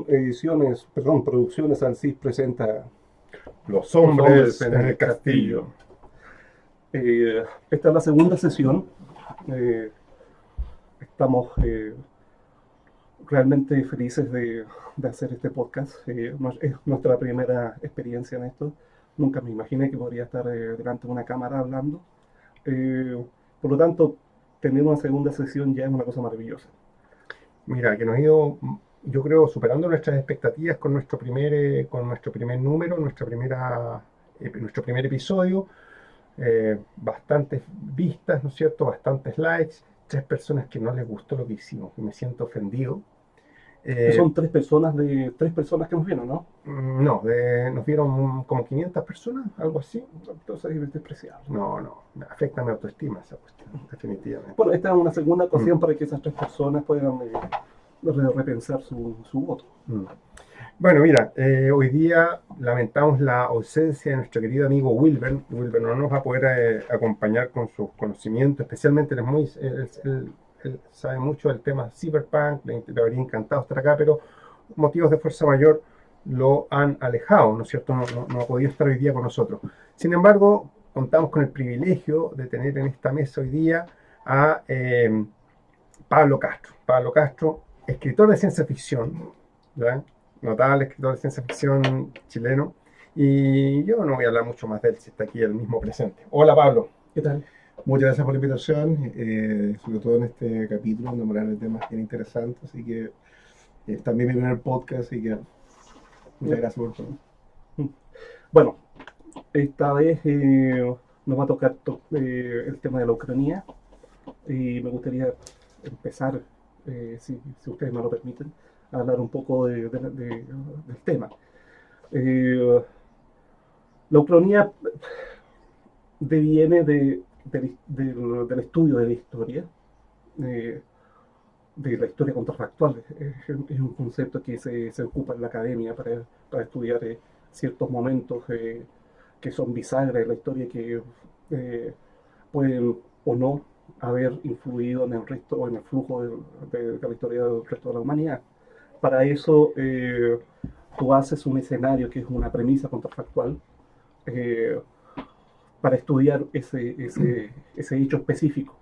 Ediciones, perdón, Producciones Alcis presenta Los Los hombres hombres en en el el castillo. castillo. Esta es la segunda sesión. Eh, Estamos realmente felices de hacer este podcast. Es nuestra primera experiencia en esto. Nunca me imaginé que podría estar delante de una cámara hablando. Eh, por lo tanto, tener una segunda sesión ya es una cosa maravillosa. Mira, que nos ha ido, yo creo, superando nuestras expectativas con nuestro primer número, nuestro primer episodio. Bastantes vistas, ¿no es cierto? Bastantes likes. 3 personas que no les gustó lo que hicimos. Y me siento ofendido. Que Eh, son tres personas que nos vieron, ¿no? no, nos vieron como 500 personas, algo así. Entonces es despreciable. No, no, me afecta mi autoestima esa cuestión, definitivamente. Bueno, esta es una segunda Mm, ocasión para que esas tres personas puedan repensar su voto. mm. Bueno, mira, hoy día lamentamos la ausencia de nuestro querido amigo Wilber. Wilber no nos va a poder acompañar con sus conocimientos, especialmente él sabe mucho del tema cyberpunk, le habría encantado estar acá, pero motivos de fuerza mayor lo han alejado, ¿no es cierto? No ha podido estar hoy día con nosotros. Sin embargo, contamos con el privilegio de tener en esta mesa hoy día a Pablo Castro. Pablo Castro, escritor de ciencia ficción, ¿ya? Notable escritor de ciencia ficción chileno. Y yo no voy a hablar mucho más de él si está aquí el mismo presente. Hola Pablo. ¿Qué tal? Muchas gracias por la invitación, sobre todo en este capítulo, donde vamos a hablar de temas bien interesantes, así que es también mi primer podcast, así que muchas gracias por todo. Bueno, esta vez nos va a tocar el tema de la Ucrania y me gustaría empezar, si ustedes me lo permiten, a hablar un poco del tema. Eh, la Ucrania deviene del estudio de eh, la historia contrafactual. Es un concepto que se ocupa en la academia para estudiar ciertos momentos que son bisagras en la historia que eh, pueden o no haber influido en el resto o en el flujo de la historia del resto de la humanidad. Para eso tú haces un escenario que es una premisa contrafactual eh, para estudiar ese hecho específico.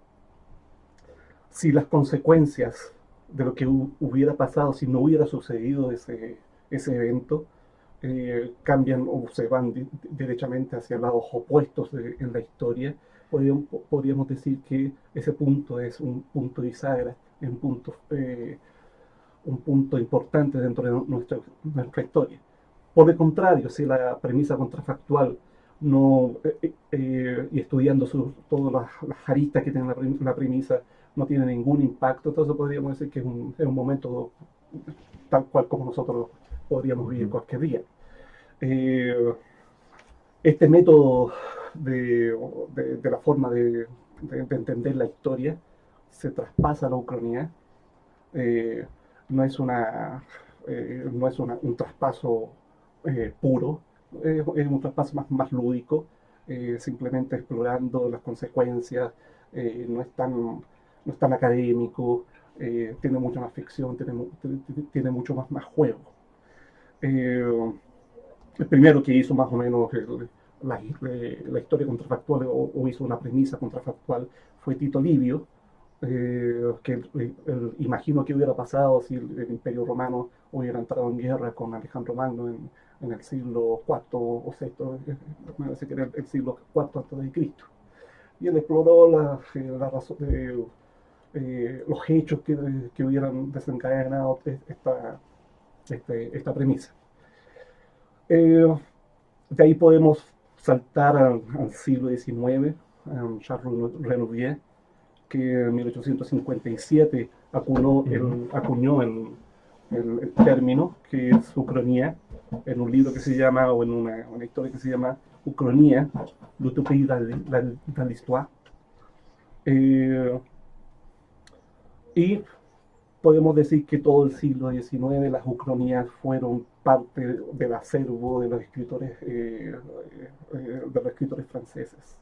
Si las consecuencias de lo que hubiera pasado si no hubiera sucedido ese evento cambian o se van derechamente hacia lados opuestos en la historia, podríamos decir que ese punto es un punto bisagra, un punto importante dentro de nuestra historia. Por el contrario, si la premisa contrafactual no, y estudiando todas las aristas que tiene la premisa no tiene ningún impacto, entonces podríamos decir que es un momento tal cual como nosotros podríamos vivir cualquier día. Eh, este método de la forma de entender la historia se traspasa a la ucronía. Eh, no es, no es un traspaso puro, es un traspaso más lúdico, simplemente explorando las consecuencias, no no es tan académico, tiene mucha más ficción, tiene mucho más juego. Eh, el primero que hizo más o menos la historia contrafactual o hizo una premisa contrafactual fue Tito Livio, que imagino que hubiera pasado si el Imperio Romano hubiera entrado en guerra con Alejandro Magno en el siglo IV o VI, me parece que era el siglo IV antes de Cristo. Y él exploró la razón los hechos que hubieran desencadenado esta premisa. Eh, de ahí podemos saltar al siglo XIX, a Charles Renouvier, que en 1857 acuñó el término que es ucronía en un libro que se llama, o en una historia que se llama Ucronía, l'utopie dans l'histoire. Y podemos decir que todo el siglo XIX las ucronías fueron parte del acervo de los escritores franceses.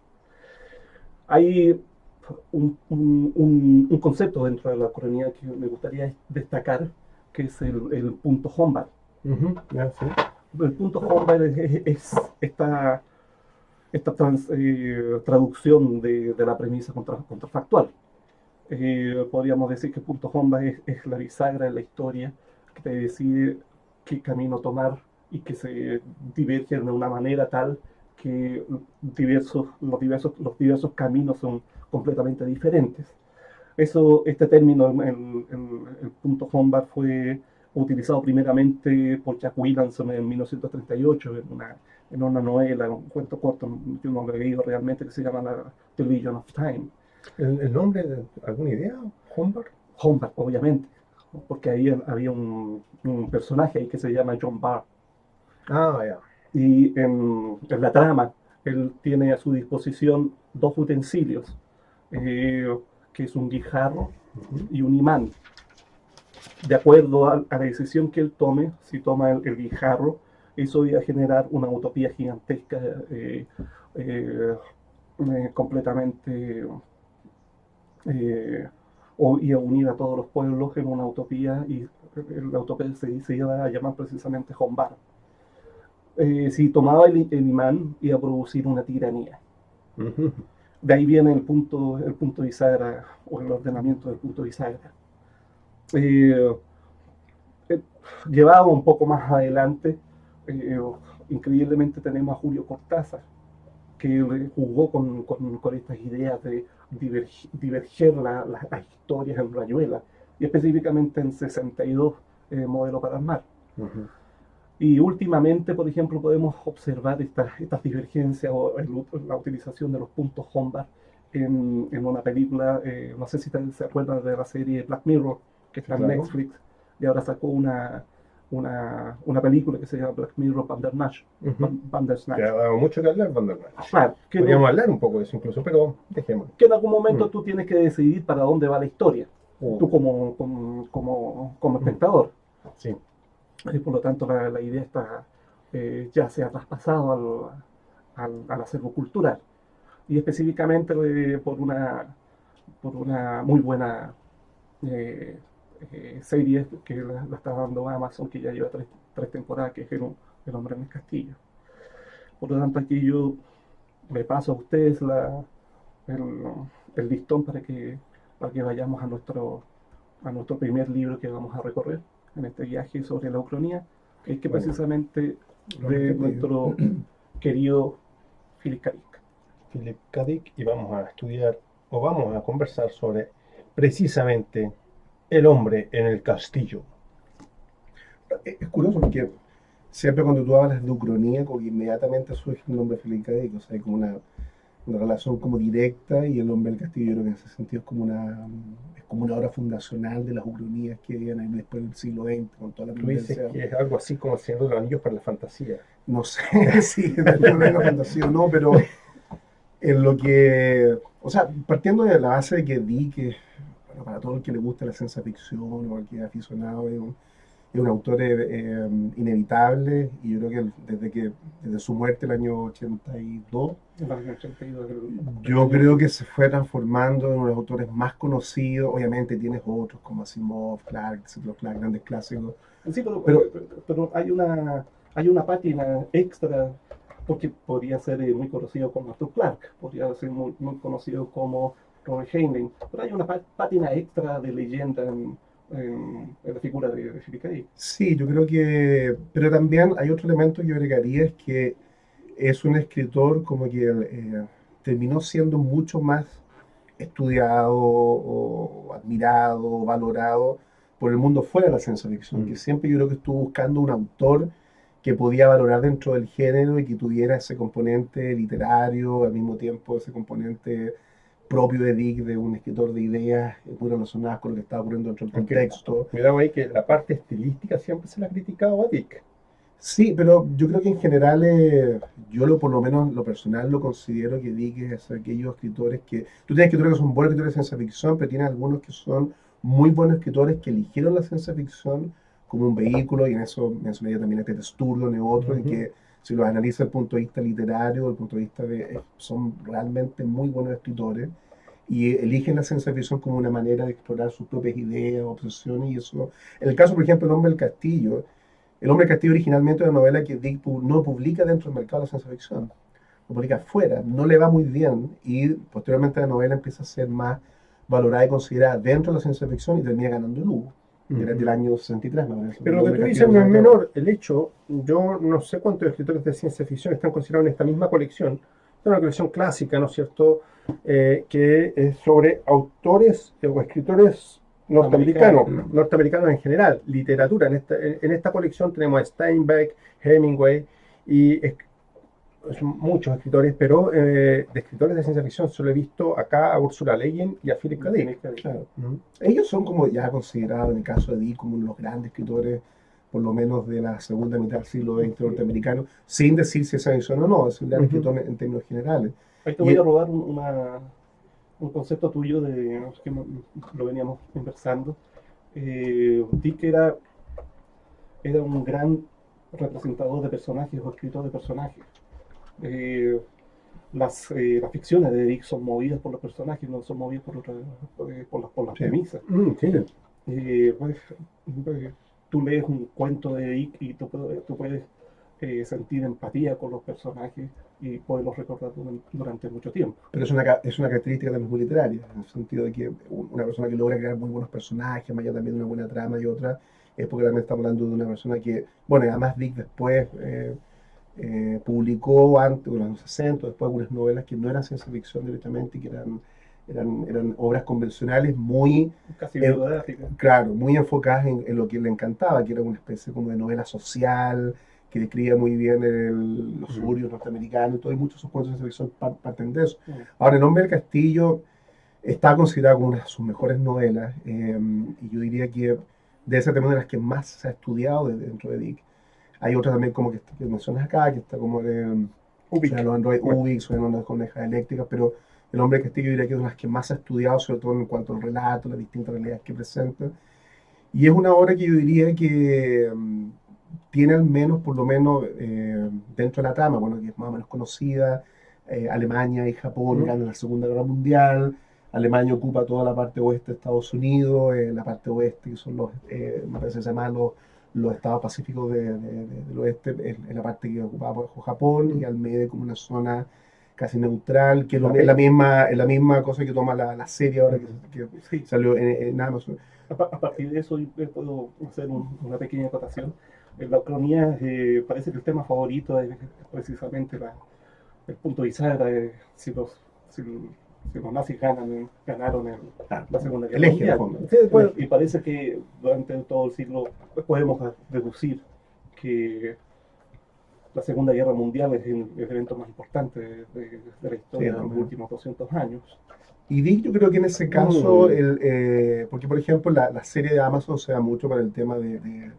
Hay un concepto dentro de la ucronía que me gustaría destacar, que es el punto Humbert. Ya, sí. El punto Humbert es esta traducción de la premisa contrafactual. Podríamos decir que el punto Humbert es la bisagra en la historia que te decide qué camino tomar y que se divergen de una manera tal que los diversos caminos son completamente diferentes. Este término, el punto Humbert, fue utilizado primeramente por Jack Williamson en 1938 en una novela, un cuento corto, yo no lo he leído realmente, que se llama The Legion of Time. ¿El nombre, alguna idea? ¿Humbert? Humbert, obviamente, porque ahí había un personaje ahí que se llama John Barr. Ah, ya. Y en la trama, él tiene a su disposición dos utensilios, que es un guijarro y un imán. De acuerdo a la decisión que él tome, si toma el guijarro, eso iba a generar una utopía gigantesca, completamente, iba a unir a todos los pueblos en una utopía, y la utopía se iba a llamar precisamente Humbert. Si tomaba el imán, iba a producir una tiranía. De ahí viene el punto bisagra, o el ordenamiento del punto bisagra. Llevado un poco más adelante, increíblemente tenemos a Julio Cortázar, que jugó con estas ideas de diverger las historias en Rayuela, y específicamente en 62, Modelo para el Mar. Y últimamente, por ejemplo, podemos observar estas divergencias o la utilización de los puntos Humbert en una película. No sé si se acuerdan de la serie Black Mirror, que está en Netflix, y ahora sacó una película que se llama Black Mirror Bandersnatch. Que ha dado mucho que hablar, Bandersnatch. Claro, podríamos hablar un poco de eso incluso, pero dejémoslo. Que en algún momento tú tienes que decidir para dónde va la historia, tú como espectador. Sí. Y por lo tanto la idea está, ya se ha traspasado al acervo cultural, y específicamente por una muy buena serie que la está dando Amazon, que ya lleva tres temporadas, que es El hombre en el castillo. Por lo tanto, aquí yo le paso a ustedes el listón para que vayamos a nuestro primer libro que vamos a recorrer en este viaje sobre la Ucronía, que es precisamente de nuestro querido Philip K. Dick. Philip K. Dick, y vamos a estudiar, o vamos a conversar sobre precisamente El hombre en el castillo. Es curioso porque siempre cuando tú hablas de Ucronía, como que inmediatamente surge el nombre Philip K. Dick, o sea, hay como una relación como directa, y El hombre del castillo, yo creo que en ese sentido es como una obra fundacional de las ucronías que vienen ahí después del siglo XX, con toda la Tú dices que es algo así como el Señor de los Anillos para la fantasía. No sé si de la fantasía o no, pero en lo que, o sea, partiendo de la base de que Dick, bueno, para todo el que le gusta la ciencia ficción o el que es aficionado, es un autor inevitable, y yo creo que desde su muerte el año 82, yo creo que se fue transformando en uno de los autores más conocidos. Obviamente tienes otros como Asimov, Clarke, grandes clásicos. Sí, pero hay una página extra, porque podría ser muy conocido como Arthur Clarke, podría ser muy conocido como Robert Heinlein, pero hay una página extra de leyenda en la figura de Philip K. Dick. Sí, yo creo que, pero también hay otro elemento que yo agregaría, es que es un escritor como que terminó siendo mucho más estudiado o admirado o valorado por el mundo fuera de la ciencia ficción, que siempre yo creo que estuvo buscando un autor que podía valorar dentro del género y que tuviera ese componente literario, al mismo tiempo ese componente propio de Dick, de un escritor de ideas muy relacionadas con lo que estaba ocurriendo dentro del contexto. Cuidado ahí que la parte estilística siempre se la ha criticado a Dick. Sí, pero yo creo que en general, por lo menos lo personal lo considero que Dick es aquellos escritores que, tú tienes escritores que son buenos escritores de ciencia ficción, pero tienes algunos que son muy buenos escritores que eligieron la ciencia ficción como un vehículo, y en eso mencionaría también a Ted Sturgeon y otros, y que si los analiza desde el punto de vista literario, desde el punto de vista son realmente muy buenos escritores. y eligen la ciencia ficción como una manera de explorar sus propias ideas, obsesiones, y eso. En el caso, por ejemplo, El Hombre del Castillo originalmente es una novela que Dick no publica dentro del mercado de la ciencia ficción, lo publica afuera, no le va muy bien, y posteriormente la novela empieza a ser más valorada y considerada dentro de la ciencia ficción y termina ganando el Hugo. Era del año 63, me parece. Pero El lo que Hombre tú del dices Castillo no es del 63. menor. El hecho, yo no sé cuántos escritores de ciencia ficción están considerados en esta misma colección. Es una colección clásica, ¿no es cierto? Que es sobre autores o escritores norteamericanos en general, literatura. En esta colección tenemos a Steinbeck, Hemingway y son muchos escritores, pero de escritores de ciencia ficción solo he visto acá a Ursula Le Guin y a Philip K. Dick. Claro. Ellos son como ya considerados, en el caso de Dick, como uno de los grandes escritores, por lo menos de la segunda mitad del siglo XX norteamericano, sin decir si es ciencia ficción o no, es un gran escritor en términos generales. Ahí te voy a robar un concepto tuyo que lo veníamos conversando. Dick era un gran representador de personajes o escritor de personajes. Las ficciones de Dick son movidas por los personajes, no son movidas por las premisas. Sí. Tú lees un cuento de Dick y tú puedes sentir empatía con los personajes y poderlos recordar durante mucho tiempo. Pero es una característica también muy literaria, en el sentido de que una persona que logra crear muy buenos personajes, más allá también de una buena trama y otra, es porque también estamos hablando de una persona que, bueno, además Dick después publicó antes, en los años 60, después algunas novelas que no eran ciencia ficción directamente, que eran obras convencionales muy, Casi biográficas. claro, muy enfocadas en lo que le encantaba, que era una especie como de novela social, que describía muy bien los suburbios norteamericanos y todo, y muchos de sus cuentos de ciencia ficción parten de eso. Ahora, El Hombre del Castillo está considerado como una de sus mejores novelas, y yo diría que debe ser también una de las que más se ha estudiado dentro de Dick. Hay otra también como que mencionas acá, que está como de Ubik. los Android Ubik, suenan unas conejas eléctricas, pero El Hombre del Castillo yo diría que es una de las que más se ha estudiado, sobre todo en cuanto al relato, las distintas realidades que presenta. Y es una obra que yo diría que tiene al menos, por lo menos, dentro de la trama, bueno, que es más o menos conocida, Alemania y Japón ganan la Segunda Guerra Mundial, Alemania ocupa toda la parte oeste de Estados Unidos, la parte oeste, que son me parece que se llaman los estados pacíficos del oeste, es la parte que ocupaba por Japón, y al medio como una zona casi neutral, que es la misma cosa que toma la serie ahora que Sí. salió en Amazon. A partir de eso, yo puedo hacer una pequeña acotación. En la Ucrania parece que el tema favorito es precisamente el punto de bisagra de si los nazis ganaron la Segunda Guerra Mundial. Sí, pues, Y parece que durante todo el siglo podemos deducir que la Segunda Guerra Mundial es el evento más importante de la historia de los últimos 200 años. Y Dick, yo creo que en ese caso, porque por ejemplo la serie de Amazon se da mucho para el tema del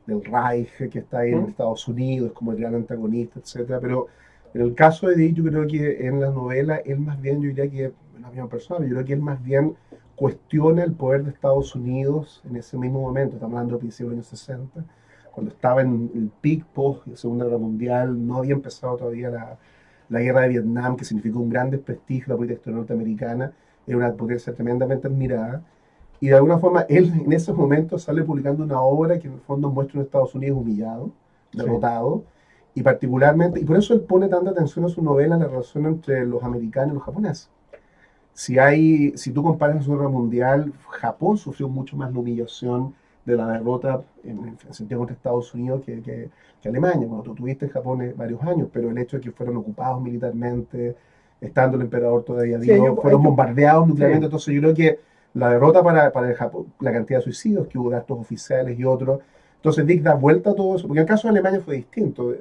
Reich que está ahí en Estados Unidos, como el gran antagonista, etcétera. Pero en el caso de Dick, yo creo que en la novela, él más bien, yo diría que, una opinión personal, yo creo que él más bien cuestiona el poder de Estados Unidos en ese mismo momento. Estamos hablando de principios de los años 60, cuando estaba en el peak post la Segunda Guerra Mundial, no había empezado todavía la guerra de Vietnam, que significó un gran desprestigio de la política exterior norteamericana, era una potencia tremendamente admirada, y de alguna forma él en esos momentos sale publicando una obra que en el fondo muestra un Estados Unidos humillado, derrotado, y particularmente, y por eso él pone tanta atención a su novela en la relación entre los americanos y los japoneses. Si tú comparas la Segunda Guerra Mundial, Japón sufrió mucho más la humillación de la derrota en sentido contra Estados Unidos que Alemania. Bueno, tú tuviste en Japón varios años, pero el hecho de que fueron ocupados militarmente, estando el emperador todavía vivo, fueron bombardeados nuclearmente. Entonces yo creo que la derrota para el Japón, la cantidad de suicidios que hubo de actos oficiales y otros, entonces Dick da vuelta a todo eso, porque en el caso de Alemania fue distinto,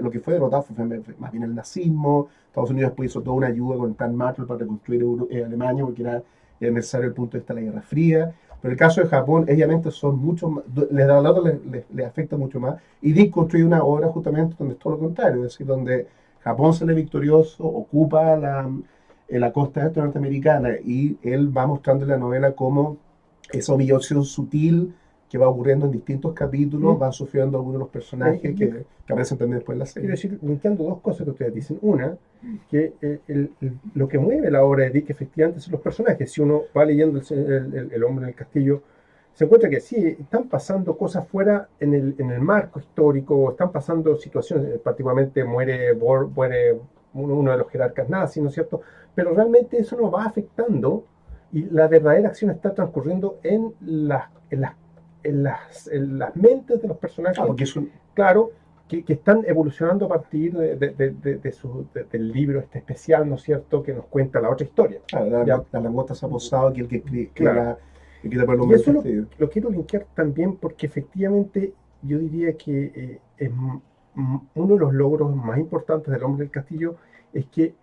lo que fue derrotado fue más bien el nazismo. Estados Unidos después hizo toda una ayuda con el plan Marshall para reconstruir Alemania, porque era necesario el punto de vista de la Guerra Fría. Pero el caso de Japón, obviamente, son mucho más, les afecta mucho más. Y Dick construye una obra justamente donde es todo lo contrario, es decir, donde Japón sale victorioso, ocupa la costa este norteamericana, y él va mostrando en la novela cómo esa humillación sutil que va ocurriendo en distintos capítulos, Mm. van sufriendo algunos de los personajes que aparecen también después en la Quiero serie. decir, linkeando dos cosas que ustedes dicen. Una, que lo que mueve la obra de Dick efectivamente son los personajes. Si uno va leyendo el hombre en el castillo, se encuentra que sí, están pasando cosas fuera en el marco histórico, están pasando situaciones, particularmente muere uno de los jerarcas nazis, ¿no es cierto? Pero realmente eso no va afectando y la verdadera acción está transcurriendo en las mentes de los personajes, Porque es un, claro, que están evolucionando a partir del libro este especial, ¿no es cierto?, que nos cuenta la otra historia. claro, Ya. la langosta se ha posado, que el que Claro. el que te pone Y los eso lo, castillo. lo quiero linkear también porque efectivamente yo diría que uno de los logros más importantes del Hombre del Castillo es que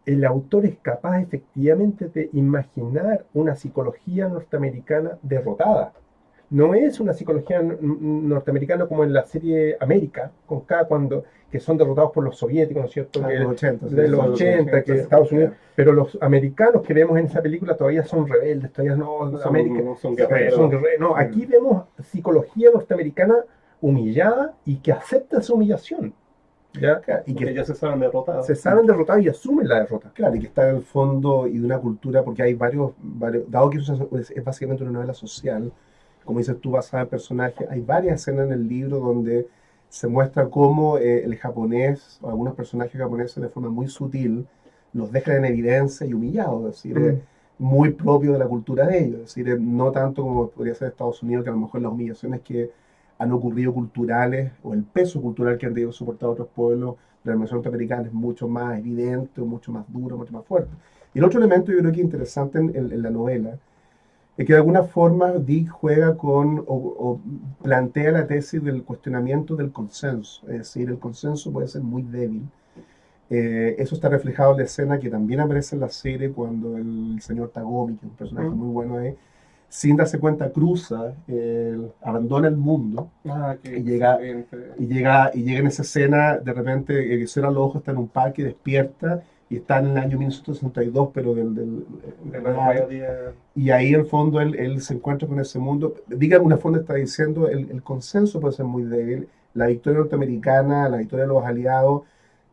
el autor es capaz efectivamente de imaginar una psicología norteamericana derrotada. No es una psicología norteamericana como en la serie América, que son derrotados por los soviéticos, ¿no es cierto? De los 80, De los 80, que Estados Unidos, pero los americanos que vemos en esa película todavía son rebeldes, todavía no, América, son guerreros. son guerreros. No, aquí vemos psicología norteamericana humillada y que acepta esa humillación, ¿ya? Y Porque que, ya se saben derrotados. Se saben derrotados y asumen la derrota. claro, y que está en el fondo y de una cultura, porque hay varios dado que es básicamente una novela social, como dices tú, basada en personajes, hay varias escenas en el libro donde se muestra cómo el japonés, o algunos personajes japoneses de forma muy sutil, los dejan en evidencia y humillados, es decir, muy propio de la cultura de ellos, es decir, no tanto como podría ser Estados Unidos, que a lo mejor las humillaciones que han ocurrido culturales, o el peso cultural que han tenido que soportar otros pueblos de la nación norteamericana es mucho más evidente, mucho más duro, mucho más fuerte. Y el otro elemento yo creo que es interesante en la novela, es que de alguna forma Dick juega o plantea la tesis del cuestionamiento del consenso, es decir, el consenso puede ser muy débil. Eso está reflejado en la escena que también aparece en la serie cuando el señor Tagomi, que es un personaje muy bueno ahí, sin darse cuenta cruza, abandona el mundo y llega en esa escena, de repente que cierra los ojos, está en un parque, despierta y está en el año 1962, pero y ahí en el fondo él se encuentra con ese mundo. Dígame, una forma está diciendo, el consenso puede ser muy débil, la victoria norteamericana, la victoria de los aliados,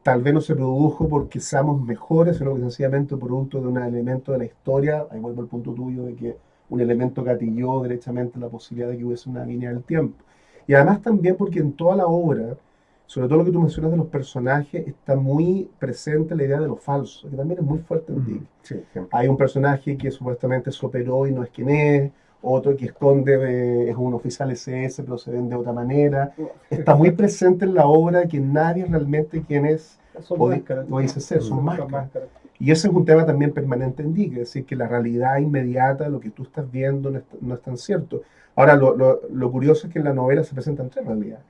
tal vez no se produjo porque seamos mejores, sino que sencillamente producto de un elemento de la historia, ahí vuelvo al punto tuyo de que un elemento gatilló derechamente la posibilidad de que hubiese una línea del tiempo. Y además también porque en toda la obra, sobre todo lo que tú mencionas de los personajes, está muy presente la idea de lo falso, que también es muy fuerte en Dick. Sí, Hay un personaje que supuestamente se operó y no es quien es, otro que esconde, es un oficial SS, pero se ven de otra manera. Está muy presente en la obra que nadie realmente quien es o dice ser, son máscaras. Y ese es un tema también permanente en Dick, es decir, que la realidad inmediata, lo que tú estás viendo, no es tan cierto. Ahora, lo curioso es que en la novela se presentan tres realidades.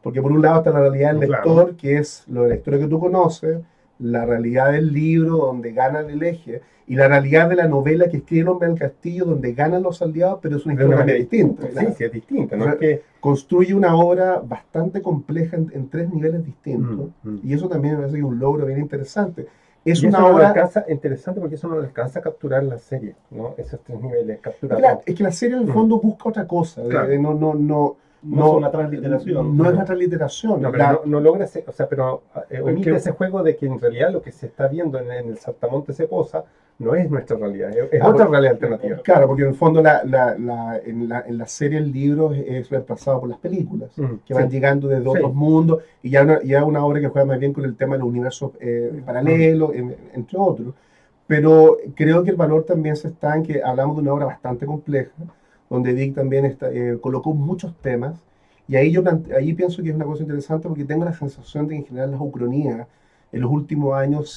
Porque por un lado está la realidad del lector, que es la historia que tú conoces, la realidad del libro, donde gana el eje, y la realidad de la novela que escribe El Hombre del Castillo, donde ganan los aliados, pero es una historia muy distinta. Sí, sí, es distinta. ¿No? O sea, Es que construye una obra bastante compleja en tres niveles distintos, y eso también me parece que es un logro bien interesante. Es una obra interesante porque eso no le alcanza a capturar la serie, ¿no? Esos tres niveles capturados. Claro, es que la serie en el fondo busca otra cosa. Claro. No es una transliteración. No es una transliteración. No, pero no logra pero omite ese juego de que en realidad lo que se está viendo en el Saltamonte se posa no es nuestra realidad, es otra realidad alternativa. Claro, porque en el fondo en la serie el libro es reemplazado por las películas, que van llegando desde otros mundos, y ya una obra que juega más bien con el tema de los universos paralelos, entre otros. Pero creo que el valor también está en que hablamos de una obra bastante compleja, donde Dick también colocó muchos temas, y ahí pienso que es una cosa interesante porque tengo la sensación de que en general las ucronías en los últimos años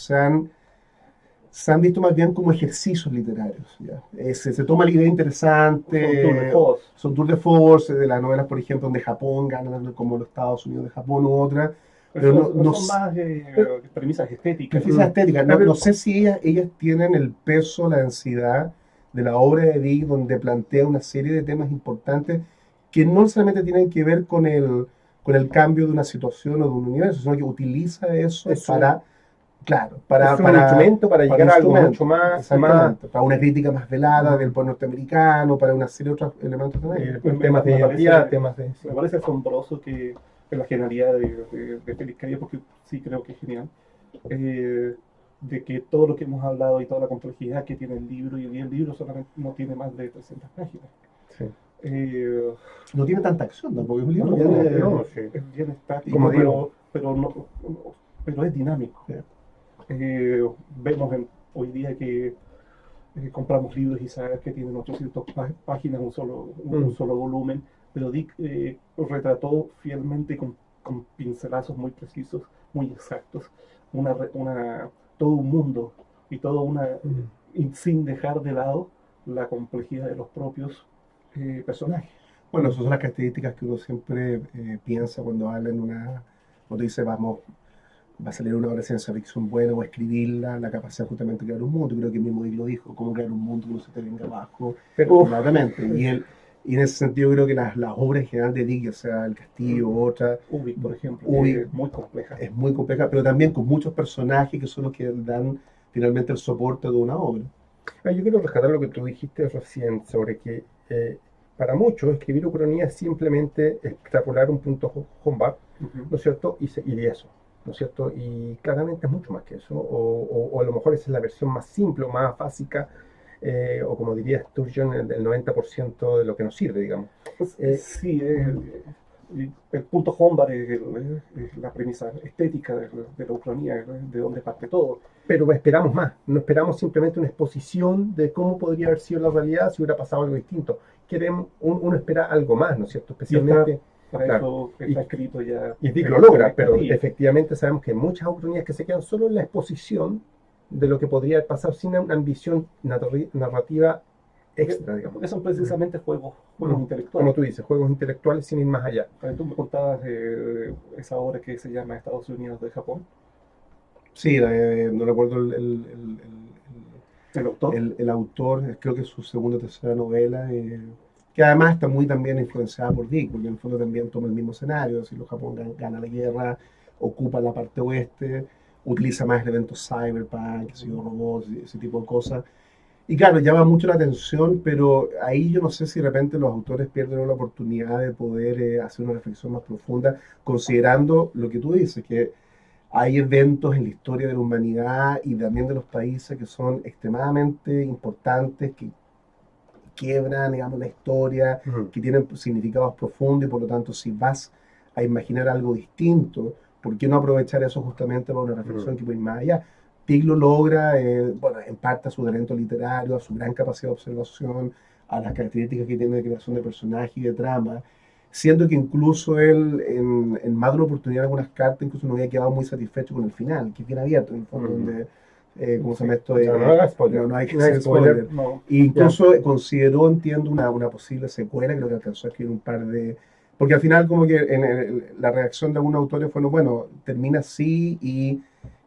se han visto más bien como ejercicios literarios. ¿Ya? Se toma la idea interesante, son tour de force, de las novelas, por ejemplo, donde Japón gana como los Estados Unidos de Japón u otras. Pero no son más premisas estéticas. Premisas estéticas. No sé si ellas tienen el peso, la densidad de la obra de Dick, donde plantea una serie de temas importantes que no solamente tienen que ver con el cambio de una situación o de un universo, sino que utiliza eso claro, Es un instrumento para llegar a algo mucho más, exactamente, para una crítica más velada Ujú. del pueblo norteamericano, para una serie de otros elementos también. temas de Me identidad, parece, temas de... sí. me parece asombroso que la genialidad de Félix Calles, porque sí creo que es genial, eh, de que todo lo que hemos hablado y toda la complejidad que tiene el libro, y el libro solamente no tiene más de 300 páginas. Sí. Eh, No tiene tanta acción tampoco, es un libro no, bien, no, sí. es bien estático, Como digo. pero es dinámico. Sí. Vemos hoy día que compramos libros y sagas que tienen 800 páginas, un solo volumen, pero Dick retrató fielmente con pincelazos muy precisos, muy exactos, todo un mundo y y sin dejar de lado la complejidad de los propios personajes. Bueno, esas son las características que uno siempre piensa cuando habla cuando dice va a salir una obra de ciencia ficción buena o escribirla, la capacidad justamente de crear un mundo. Creo que mismo Dick lo dijo, cómo crear un mundo que no se te venga abajo inmediatamente. Y en ese sentido creo que las obras en general de Dick, ya sea El Castillo o otra, Ubik, por ejemplo, Ubik muy compleja. es muy compleja, pero también con muchos personajes que son los que dan finalmente el soporte de una obra. Yo quiero rescatar lo que tú dijiste recién sobre que para muchos escribir ucronía es simplemente extrapolar un punto hombar, ¿no es cierto? Y eso, ¿no es cierto? Y claramente es mucho más que eso, o a lo mejor esa es la versión más simple o más básica, o como diría Sturgeon, el 90% de lo que nos sirve, digamos. Sí, el punto Hombar es la premisa estética de la ucronía, de donde parte todo. Pero esperamos más, no esperamos simplemente una exposición de cómo podría haber sido la realidad si hubiera pasado algo distinto. Uno espera algo más, ¿no es cierto? Especialmente... Para claro, eso está escrito ya. Y Dick lo logra, pero efectivamente sabemos que hay muchas ucronías que se quedan solo en la exposición de lo que podría haber pasado sin una ambición narrativa extra, digamos. Porque son precisamente juegos intelectuales. Como tú dices, juegos intelectuales sin ir más allá. Tú me contabas de esa obra que se llama Estados Unidos de Japón. Sí, no recuerdo ¿El autor? El autor, creo que es su segunda o tercera novela, que además está muy también influenciada por Dick, porque en el fondo también toma el mismo escenario, si Japón gana la guerra, ocupa la parte oeste, utiliza más elementos cyberpunk, robots, ese tipo de cosas. Y claro, llama mucho la atención, pero ahí yo no sé si de repente los autores pierden la oportunidad de poder hacer una reflexión más profunda, considerando lo que tú dices, que hay eventos en la historia de la humanidad y también de los países que son extremadamente importantes, que quiebran, digamos, la historia, que tienen significados profundos y por lo tanto si vas a imaginar algo distinto, ¿por qué no aprovechar eso justamente para una reflexión que puede ir más allá? Dick lo logra, bueno, en parte a su talento literario, a su gran capacidad de observación, a las características que tiene de creación de personaje y de trama, siendo que incluso él en más de una oportunidad, en algunas cartas, incluso no había quedado muy satisfecho con el final, que es bien abierto, en el fondo, donde ¿cómo se llama esto? No hay que hacer spoiler. No. Incluso consideró, entiendo, una posible secuela, creo que alcanzó a escribir un par de... Porque al final como que la reacción de algunos autores fue, bueno, termina así y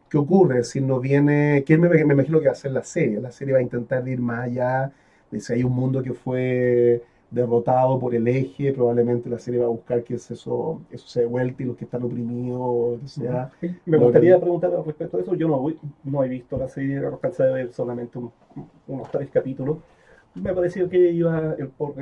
¿qué ocurre? Si no viene... ¿Quién me imagino que va a hacer la serie? La serie va a intentar ir más allá de si hay un mundo que fue derrotado por el eje, probablemente la serie va a buscar que eso se dé vuelta y los que están oprimidos, o sea... Me gustaría preguntar respecto a eso. Yo no he visto la serie, alcancé a ver solamente unos 3 capítulos. Me pareció que iba por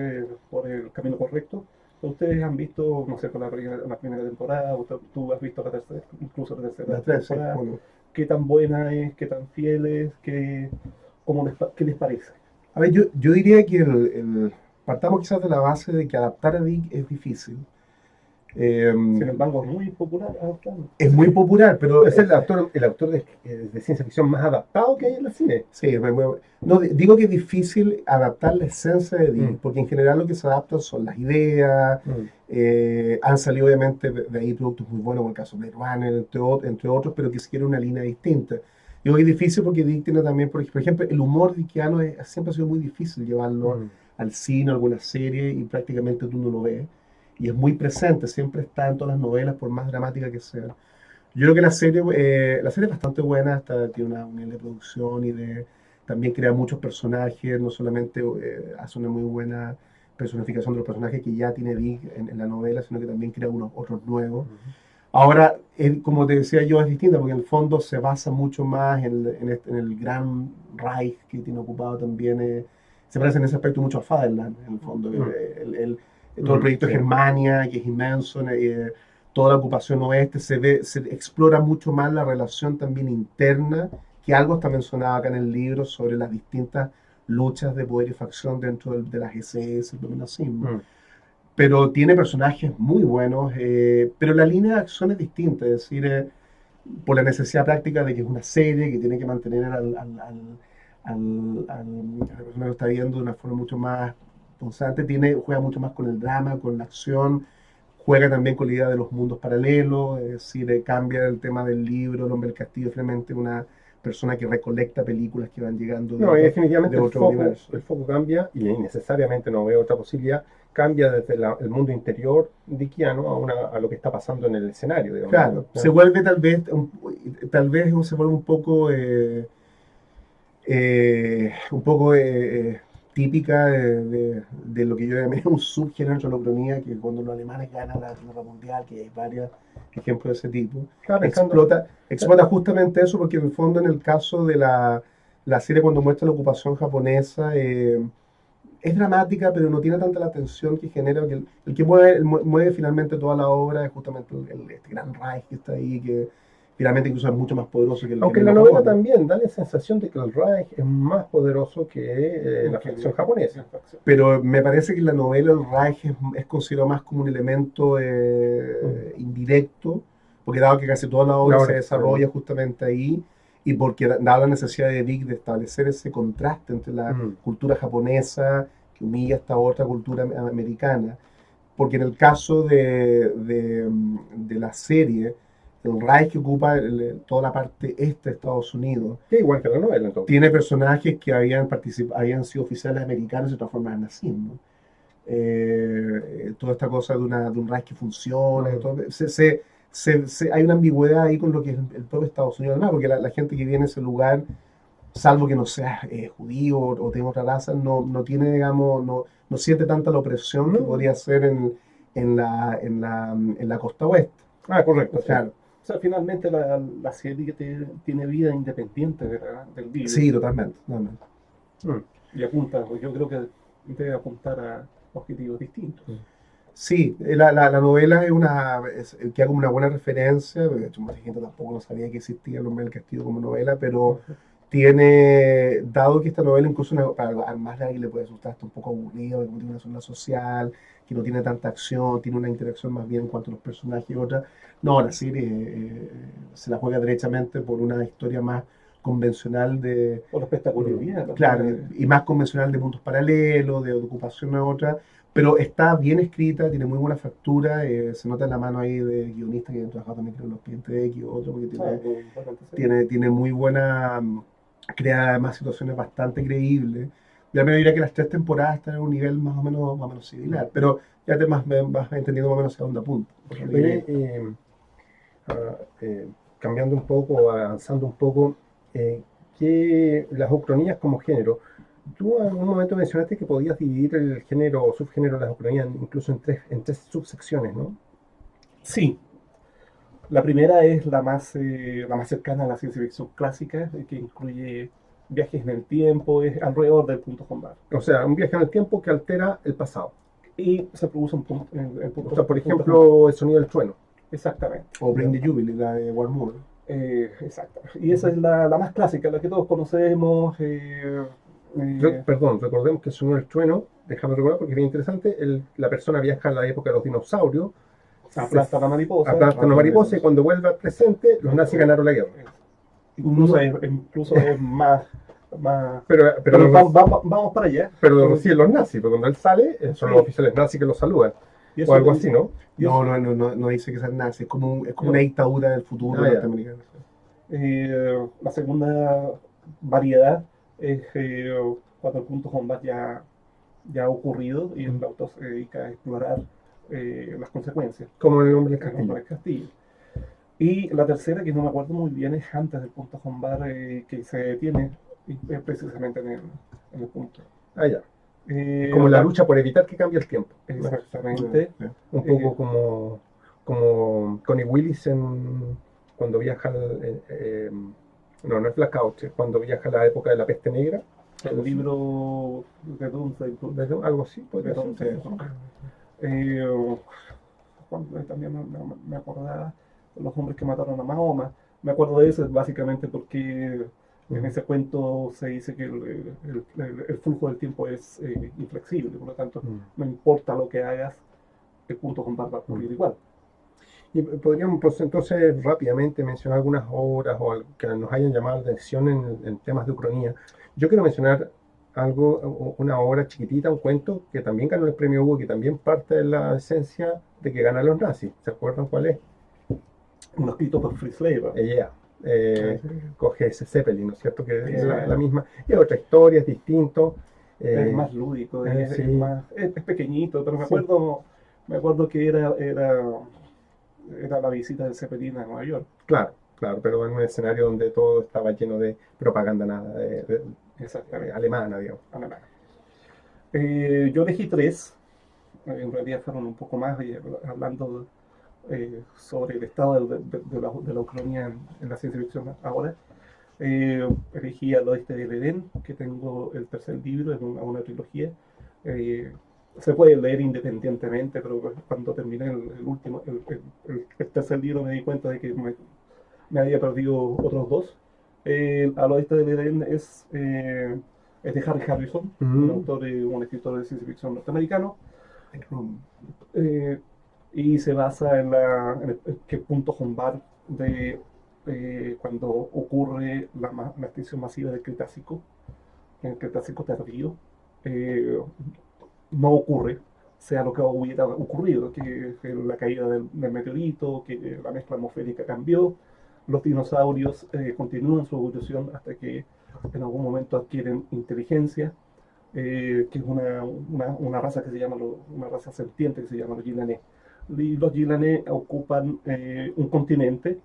el camino correcto. Ustedes han visto, no sé, la primera temporada, tú has visto la tercera, incluso la tercera temporada. Bueno. ¿Qué tan buena es? ¿Qué tan fiel es? ¿Qué les parece? A ver, yo diría que partamos quizás de la base de que adaptar a Dick es difícil. Sin embargo, es muy popular adaptando. Es muy popular, pero... Es el autor de ciencia ficción más adaptado que hay en el cine. Sí, no, digo que es difícil adaptar la esencia de Dick, porque en general lo que se adaptan son las ideas, han salido obviamente de ahí productos muy buenos, como el caso de Blade Runner, entre otros, pero que siquiera una línea distinta. Digo que es difícil porque Dick tiene también, por ejemplo, el humor dickiano siempre ha sido muy difícil llevarlo al cine, a alguna serie, y prácticamente tú no lo ves. Y es muy presente, siempre está en todas las novelas, por más dramática que sea. Yo creo que la serie es bastante buena, tiene una nivel de producción y también crea muchos personajes, no solamente hace una muy buena personificación de los personajes que ya tiene Dick en la novela, sino que también crea unos otros nuevos. Ahora, como te decía yo, es distinta porque en el fondo se basa mucho más en el gran Reich que tiene ocupado también. Se parece en ese aspecto mucho a Fatherland, en el fondo. Todo el proyecto Sí. Germania, que es inmenso, toda la ocupación oeste, se explora mucho más la relación también interna, que algo está mencionado acá en el libro sobre las distintas luchas de poder y facción dentro de las SS, del nazismo. Pero tiene personajes muy buenos, pero la línea de acción es distinta, es decir, por la necesidad práctica de que es una serie que tiene que mantener a la persona que lo está viendo de una forma mucho más constante, juega mucho más con el drama, con la acción, juega también con la idea de los mundos paralelos, es decir, cambia el tema del libro, El hombre del castillo, finalmente una persona que recolecta películas que van llegando No, y definitivamente de otro universo. el foco cambia, y necesariamente no veo otra posibilidad, cambia desde el mundo interior diquiano a lo que está pasando en el escenario, digamos. Claro, se vuelve tal vez se vuelve un poco típica de lo que yo llamé un subgénero de la ucronía, que cuando los alemanes ganan la Guerra Mundial, que hay varios ejemplos de ese tipo, explota justamente eso, porque en el fondo, en el caso de la serie, cuando muestra la ocupación japonesa, es dramática, pero no tiene tanta la tensión que genera, que el que mueve finalmente toda la obra es justamente este gran Reich que está ahí, que finalmente incluso es mucho más poderoso que el Aunque que en la vemos novela ahora. también da la sensación de que el Reich es más poderoso que la facción japonesa. Pero me parece que en la novela el Reich es considerado más como un elemento indirecto, porque dado que casi toda la obra se desarrolla justamente ahí, y porque dada la necesidad de Dick de establecer ese contraste entre la cultura japonesa, que humilla esta otra cultura americana, porque en el caso de la serie, el Reich que ocupa toda la parte este de Estados Unidos, Que igual que la novela, entonces. tiene personajes que habían sido oficiales americanos y se transforman en nazismo. Toda esta cosa de un Reich que funciona, hay una ambigüedad ahí con lo que es el propio Estados Unidos, además, porque la gente que viene a ese lugar, salvo que no sea judío o tenga otra raza, no tiene, digamos, no siente tanta la opresión que podría ser en la costa oeste. Correcto. Claro. O sea, finalmente la serie tiene vida independiente del libro. Sí, totalmente. Y apunta, yo creo que debe apuntar a objetivos distintos. Sí, la novela queda como una buena referencia. De hecho, mucha gente tampoco no sabía que existía El hombre del castillo como novela, pero dado que esta novela, incluso para más de alguien le puede asustar, está un poco aburrido, que tiene una zona social, que no tiene tanta acción, tiene una interacción más bien en cuanto a los personajes y otras. No, la serie se la juega derechamente por una historia más convencional por la espectacularidad. Claro, y más convencional de mundos paralelos, de ocupación a otra, pero está bien escrita, tiene muy buena factura, se nota en la mano ahí de guionistas que han trabajado también con los clientes X y otro, porque tiene muy buena, crea además situaciones bastante creíbles. Ya me diría que las 3 temporadas están en un nivel más o menos similar, pero ya te vas entendiendo más o menos hacia dónde apunta. Cambiando un poco, avanzando un poco, que las ucronías como género, tú en un momento mencionaste que podías dividir el género o subgénero de las ucronías incluso en tres subsecciones, ¿no? Sí. La primera es la más cercana a la ciencia ficción clásica, que incluye viajes en el tiempo, es alrededor del punto Hombar. O sea, un viaje en el tiempo que altera el pasado. Y se produce un punto. O sea, por ejemplo, el sonido del trueno. Exactamente. O Bring the Jubilee, la de War Moore. Exacto. Y esa es la más clásica, la que todos conocemos. Perdón, recordemos que el sonido del trueno, déjame recordar porque es bien interesante, la persona viaja a la época de los dinosaurios, aplasta la mariposa. Aplasta una mariposa y cuando vuelve al presente, los nazis ganaron la guerra. Incluso es más. Pero vamos para allá. Pero lo reciben los nazis, porque cuando él sale, son los oficiales nazis que lo saludan. O algo así, ¿no? No dice que sean nazis, es como una dictadura del futuro norteamericano. La segunda variedad es cuando el punto Hombar ya ha ocurrido y el autor se dedica a explorar las consecuencias. Como en El hombre del castillo. Y la tercera, que no me acuerdo muy bien, es antes del punto Hombar, que se detiene precisamente en el punto. Ya. Como la lucha por evitar que cambie el tiempo. Exactamente. Un poco como como Connie Willis cuando viaja no, no es Blackout, es cuando viaja a la época de la peste negra. El libro de Doomsday Book, Algo así, de podría ser. Doomsday Book. Eh, también me acordaba de los hombres que mataron a Mahoma. Me acuerdo de eso básicamente porque en ese cuento se dice que el flujo del tiempo es inflexible, por lo tanto, no importa lo que hagas, el punto con barba va a ocurrir igual. Y podríamos pues, entonces rápidamente mencionar algunas obras que nos hayan llamado la atención en temas de ucronía. Yo quiero mencionar una obra chiquitita, un cuento que también ganó el premio Hugo, que también parte de la esencia de que ganan los nazis. ¿Se acuerdan cuál es? Uno escrito por Fritz Leiber. Coge ese Zeppelin, ¿no es cierto? Que es la misma. Y otra historia, es distinto. Es más lúdico, es pequeñito, pero Sí. me acuerdo que era la visita del Zeppelin a Nueva York. Claro, pero en un escenario donde todo estaba lleno de propaganda alemana, digamos. Alemana. Yo elegí 3, en realidad fueron un poco más, hablando sobre el estado de la ucronía en la ciencia ficción ahora. Elegí Al Oeste del Edén, que tengo el tercer libro, es una trilogía. Se puede leer independientemente, pero cuando terminé el tercer libro me di cuenta de que me había perdido otros 2. Al Oeste del Edén es de Harry Harrison, un escritor de ciencia ficción norteamericano, y se basa en qué punto Humbar de cuando ocurre la extinción masiva del Cretácico, en el Cretácico tardío, no ocurre, sea lo que hubiera ocurrido, que la caída del meteorito, que la mezcla atmosférica cambió, los dinosaurios continúan su evolución hasta que en algún momento adquieren inteligencia, que es una raza que se llama, una raza sentiente que se llama los Gilané. Y los Gilané ocupan un continente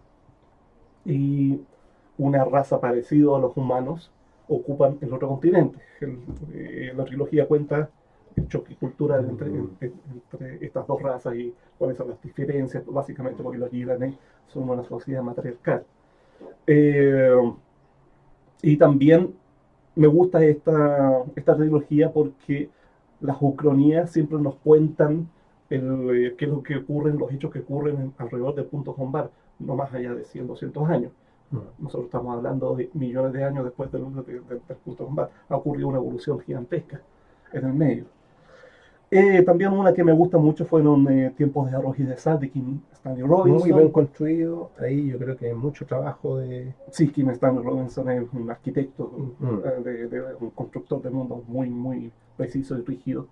y una raza parecida a los humanos ocupan el otro continente. La trilogía cuenta el choque cultural entre estas dos razas y cuáles son las diferencias, básicamente porque los Gilané son una sociedad matriarcal. Y también me gusta esta trilogía porque las ucronías siempre nos cuentan qué es lo que ocurre, los hechos que ocurren alrededor del punto Humbar, no más allá de 100, 200 años. Nosotros estamos hablando de millones de años después del punto Humbar. Ha ocurrido una evolución gigantesca en el medio. También una que me gusta mucho fueron Tiempos de Arroz y de Sal de Kim Stanley Robinson. Muy bien construido, ahí yo creo que hay mucho trabajo de... Sí, Kim Stanley Robinson es un arquitecto, un constructor de mundos muy, muy preciso y rígido.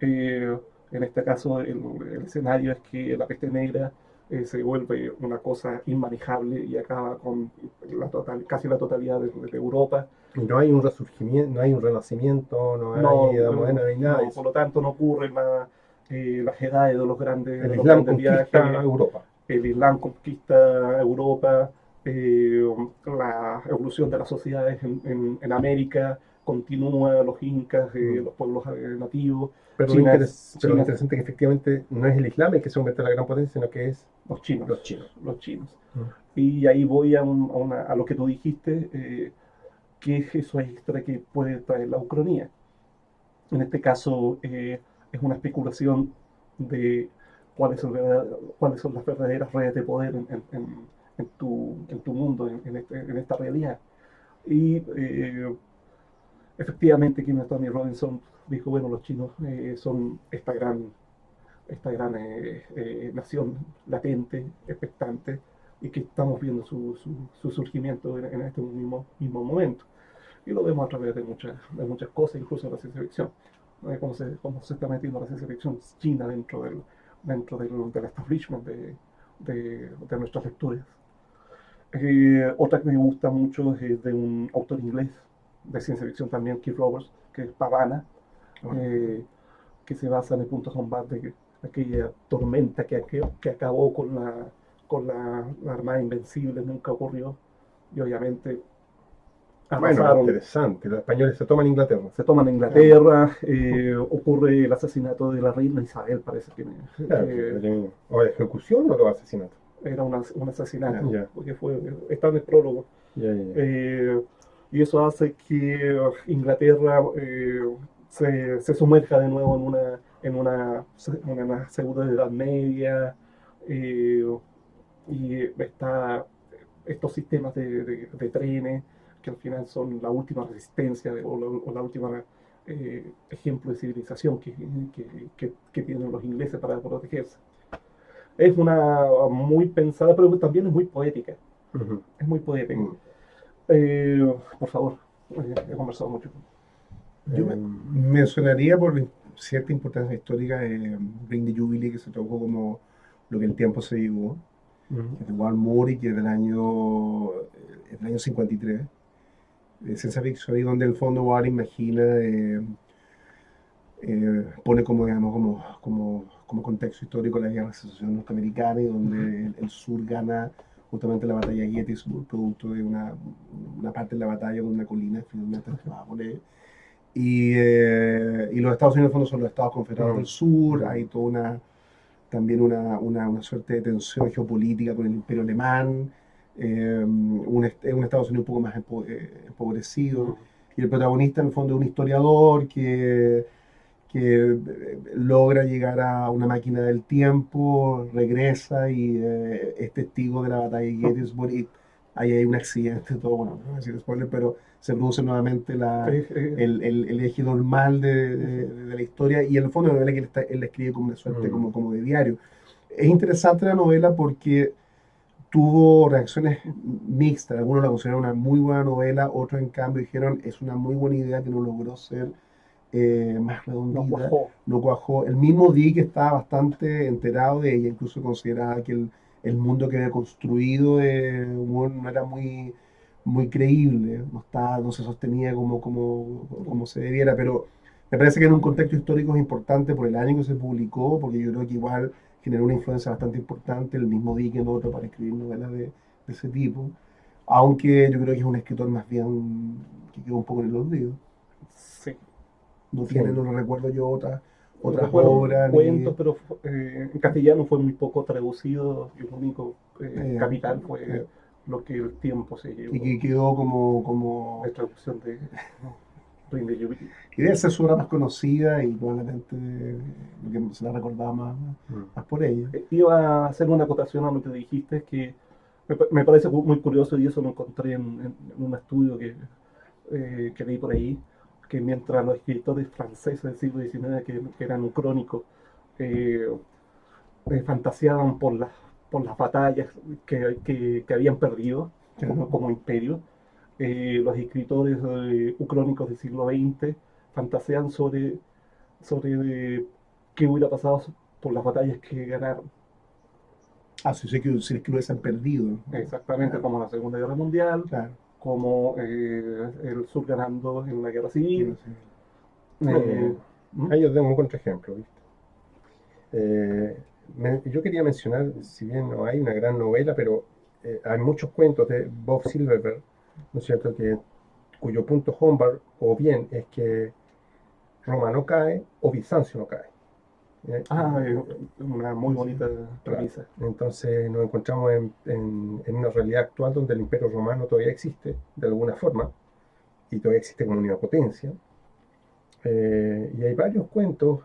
En este caso, el escenario es que la peste negra se vuelve una cosa inmanejable y acaba con casi la totalidad de Europa. Y no hay un resurgimiento, no hay un renacimiento, no hay edad moderna, no hay nada. Por lo tanto, no ocurren las edades de los grandes, el Islam conquista Europa. El Islam conquista Europa, la evolución de las sociedades en América continúa, los incas, los pueblos nativos. Pero lo interesante es que efectivamente no es el Islam el que se convierte en la gran potencia, sino que es los chinos. Y ahí voy a lo que tú dijiste, qué es eso extra que puede traer la ucronía. En este caso es una especulación de cuáles son las verdaderas redes de poder en tu mundo, en esta realidad. Y efectivamente, Kim Stanley Robinson dijo, bueno, los chinos son esta gran nación latente, expectante, y que estamos viendo su surgimiento en este mismo momento. Y lo vemos a través de muchas cosas, incluso en la ciencia ficción. Cómo se está metiendo la ciencia ficción china dentro del establishment de nuestras lecturas. Otra que me gusta mucho es de un autor inglés de ciencia ficción también, Keith Roberts, que es Pavana, que se basa en el punto Humbar de aquella tormenta que acabó con la Armada Invencible, nunca ocurrió, y obviamente Bueno, arrasaron, interesante. Los españoles se toman Inglaterra. se toman Inglaterra, ocurre el asesinato de la reina Isabel, parece Claro, que o ejecución o asesinato. era un asesinato, Ya, porque está en el prólogo. ya, ya. Eh, y eso hace que Inglaterra se sumerja de nuevo en una pseudo Edad Media, eh, y estos sistemas de trenes que al final son la última resistencia o la última ejemplo de civilización que tienen los ingleses para protegerse. Es una muy pensada, pero también es muy poética. Ujú. Es muy poética. Mm. Por favor, he conversado mucho. Yo mencionaría por cierta importancia histórica Bring the Jubilee, que se tradujo como Lo que el tiempo se llevó, Ujú. que es de Wal Moore, que es del año 53. Ciencia ficción, ahí donde en el fondo Wal imagina, pone como, digamos, como contexto histórico la guerra de secesión norteamericana y donde el sur gana justamente la batalla de Gettysburg, producto de una parte de la batalla con una colina finalmente se va a poner. Y los Estados Unidos, en el fondo, son los Estados Confederados del Sur. Hay toda también una suerte de tensión geopolítica con el Imperio Alemán. Un Estados Unidos un poco más empobrecido. Y el protagonista, en el fondo, es un historiador que logra llegar a una máquina del tiempo, regresa y es testigo de la batalla de Gettysburg. Y ahí hay un accidente, todo, bueno, no voy a decir spoiler, pero se produce nuevamente el eje normal de la historia, y en el fondo la novela que él escribe como una suerte como de diario. Es interesante la novela porque tuvo reacciones mixtas. Algunos la consideran una muy buena novela, otros en cambio dijeron es una muy buena idea que no logró ser más No redondita, cuajó. no cuajó. El mismo Dick estaba bastante enterado de ella, incluso consideraba que el mundo que había construido no era muy creíble, no se sostenía como se debiera, pero me parece que en un contexto histórico es importante por el año que se publicó, porque yo creo que igual generó una influencia bastante importante el mismo Dick en otro para escribir novelas de ese tipo, aunque yo creo que es un escritor más bien que quedó un poco en el olvido. Sí. Sí. No lo recuerdo yo otras Recuerdo obras, cuentos, pero en castellano fue muy poco traducido y el único eh, capital fue eh, lo que el tiempo se y llevó, que quedó como la traducción de Ring de Jubilee. y debe ser su obra más conocida y probablemente que se la recordaba más por ella. Iba a hacer una acotación a lo que dijiste, que me parece muy curioso y eso lo encontré en un estudio que leí por ahí, que mientras los escritores franceses del siglo XIX, que eran crónicos, eh, fantaseaban por las batallas que habían perdido como imperio, los escritores ucrónicos del siglo XX fantasean sobre qué hubiera pasado por las batallas que ganaron. Ah, sí, sí, si es que lo hubiesen perdido. Exactamente, Claro, como la Segunda Guerra Mundial, claro. como el sur ganando en la Guerra Civil. No, eh, ¿Mm? ahí yo tengo un contraejemplo, ¿viste? Yo quería mencionar, si bien no hay una gran novela, pero hay muchos cuentos de Bob Silverberg, ¿no es cierto?, cuyo punto Hombar o bien es que Roma no cae o Bizancio no cae. Una muy bonita Claro. premisa. Entonces nos encontramos en una realidad actual donde el Imperio Romano todavía existe, de alguna forma, y todavía existe como una potencia. Y hay varios cuentos,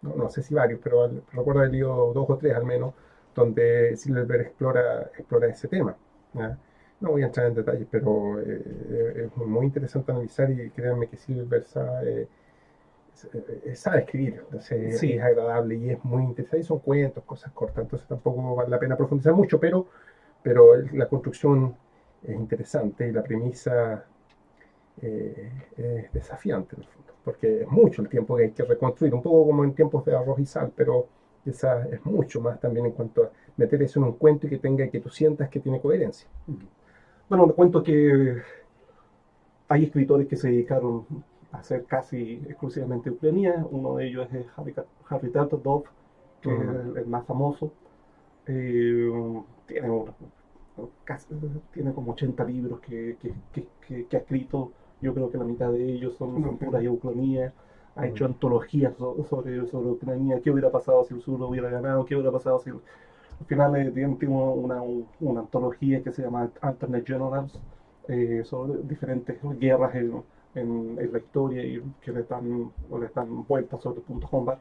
no sé si varios, pero recuerdo haber leído dos o tres al menos, donde Silverberg explora ese tema. ¿Ya? No voy a entrar en detalles, pero es muy interesante analizar y créanme que Silverberg sabe escribir, entonces Sí, es agradable y es muy interesante. Y son cuentos, cosas cortas, entonces tampoco vale la pena profundizar mucho, pero la construcción es interesante y la premisa es desafiante en el fondo, porque es mucho el tiempo que hay que reconstruir, un poco como en tiempos de arroz y sal, pero esa es mucho más también en cuanto a meter eso en un cuento y que tú sientas que tiene coherencia. bueno, te cuento que hay escritores que se dedicaron a hacer casi exclusivamente ucranianos. Uno de ellos es Harry Turtledove, que es el más famoso. Tiene casi, tiene como 80 libros que ha escrito. Yo creo que la mitad de ellos son puras ucronías. Ha hecho antologías sobre Ucrania. ¿Qué hubiera pasado si el sur hubiera ganado? ¿Qué hubiera pasado si al final tiene una antología que se llama Alternate Generals, sobre diferentes guerras en la historia y que le dan vueltas sobre el punto combat.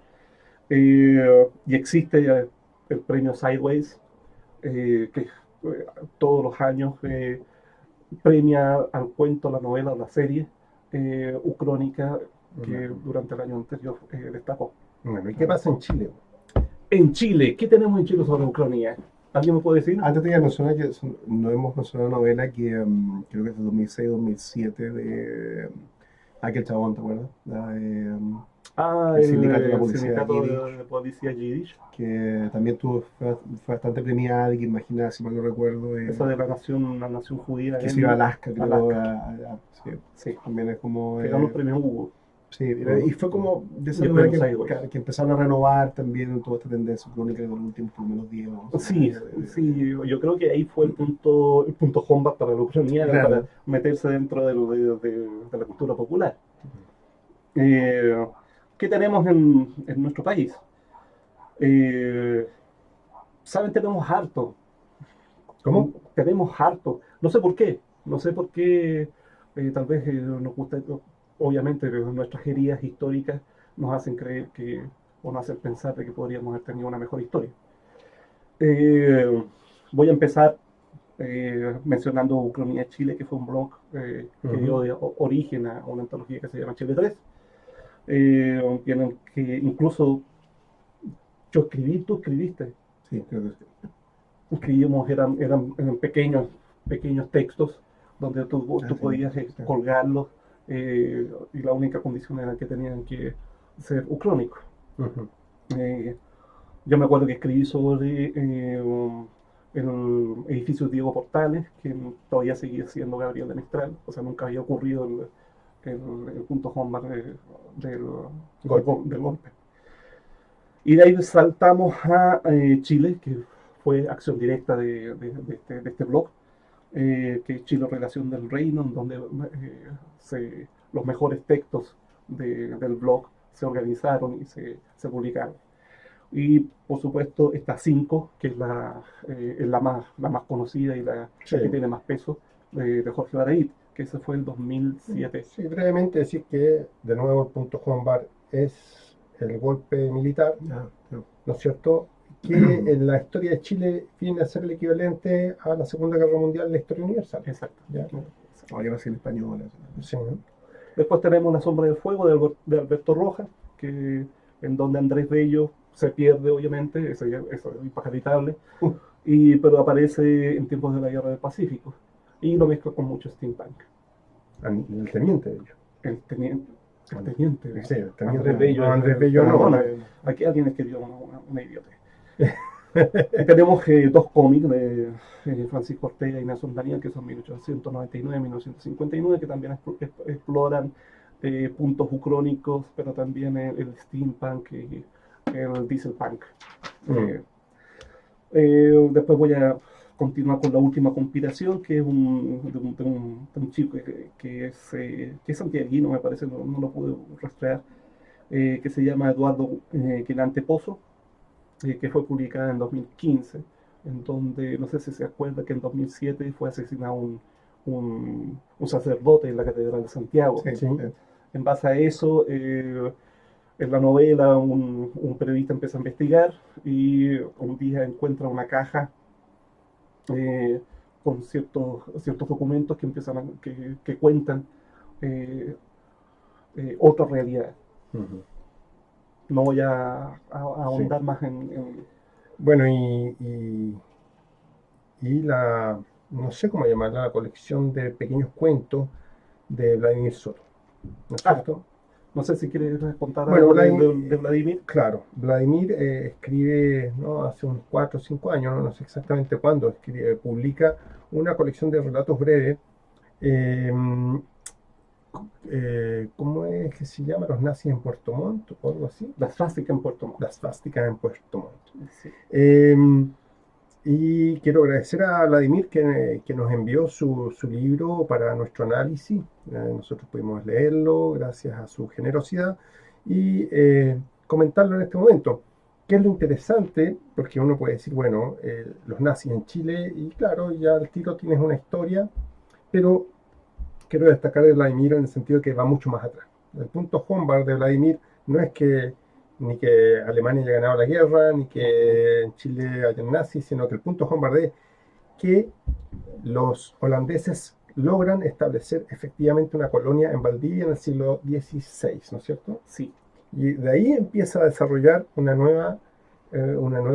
Y existe el premio Sideways, que todos los años premia al cuento, la novela, la serie ucrónica que durante el año anterior destacó. Bueno, ¿y qué pasa en Chile? En Chile, ¿qué tenemos en Chile sobre Ucrania? ¿Alguien me puede decir? Antes te iba a mencionar que no hemos mencionado una novela que creo que es de 2006-2007 de aquel chabón, ¿te acuerdas? El sindicato de la policía policía Yiddish. Que también fue bastante premiada y que imaginaba, si mal no recuerdo, esa de la nación judía. Que se iba a Alaska, creo. Sí. También es como... Que ganó el premio Hugo. Sí, y fue como de esa manera que empezaron a renovar también toda esta tendencia crónica de los últimos por lo menos 10 años. Sí, yo creo que ahí fue el punto combat para la Ucrania, claro, para meterse dentro de la cultura popular. ¿Qué tenemos en nuestro país? ¿Saben? Tenemos harto. ¿Cómo? Tenemos harto. No sé por qué. Tal vez nos gusta... Obviamente nuestras heridas históricas nos hacen creer o nos hacen pensar de que podríamos haber tenido una mejor historia. Voy a empezar mencionando Ucrania Chile, que fue un blog que dio origen a una antología que se llama Chile 3, en el que incluso yo escribí, tú escribiste. Sí, creo que sí. Escribimos, eran pequeños textos donde tú podías colgarlos. Y la única condición era que tenían que ser ucrónicos. Yo me acuerdo que escribí sobre el edificio Diego Portales, que todavía seguía siendo Gabriel de Mistral, o sea, nunca había ocurrido el punto combat del golpe. Y de ahí saltamos a Chile, que fue acción directa de este blog, que es Chile Relación del Reino, en donde los mejores textos del blog se organizaron y se publicaron. Y por supuesto esta 5, que es la más conocida y la que tiene más peso, de Jorge Baradit, que ese fue el 2007. Sí, brevemente decir que de nuevo el punto combat es el golpe militar, ¿no es cierto?, que en la historia de Chile viene a ser el equivalente a la Segunda Guerra Mundial en la historia universal. Exacto. Ahora va a ser en español. Sí, ¿no? Después tenemos La Sombra del Fuego de Alberto Rojas, en donde Andrés Bello se pierde, obviamente, eso es impajaritable, pero aparece en tiempos de la Guerra del Pacífico y lo mezcla con mucho steampunk. El teniente Bello. El teniente. Sí, el teniente Andrés Bello. No, Andrés Bello no. Aquí alguien escribió una idiota. Tenemos 2 cómics de Francisco Ortega y Nelson Daniel, que son 1899 y 1959, que también exploran puntos ucrónicos, pero también el steampunk y el dieselpunk. Después voy a continuar con la última conspiración, que es de un chico que es santiaguino, me parece, no lo pude rastrear, que se llama Eduardo Quilante Pozo, que fue publicada en 2015, en donde, no sé si se acuerda que en 2007 fue asesinado un sacerdote en la Catedral de Santiago. Sí. En base a eso, en la novela, un periodista empieza a investigar y un día encuentra una caja con ciertos documentos que cuentan otra realidad. No voy a ahondar más en... Bueno, y no sé cómo llamarla, la colección de pequeños cuentos de Vladimir Soto, ¿no es cierto? No sé si quieres contar algo de Vladimir. Claro, Vladimir escribe, ¿no?, hace unos 4 o 5 años, no sé exactamente cuándo, publica una colección de relatos breves. ¿Cómo es que se llama? ¿Los nazis en Puerto Montt o algo así? Las Svásticas en Puerto Montt. Las Svásticas en Puerto Montt. Sí. Y quiero agradecer a Vladimir que nos envió su libro para nuestro análisis. Nosotros pudimos leerlo gracias a su generosidad y comentarlo en este momento. ¿Qué es lo interesante? Porque uno puede decir, bueno, los nazis en Chile, y claro, ya al tiro tienes una historia, pero quiero destacar de Vladimir en el sentido que va mucho más atrás. El punto Hombar de Vladimir no es que ni que Alemania haya ganado la guerra, ni que en Chile haya nazis, sino que el punto Hombar es que los holandeses logran establecer efectivamente una colonia en Valdivia en el siglo XVI, ¿no es cierto? Sí, Y de ahí empieza a desarrollar una nueva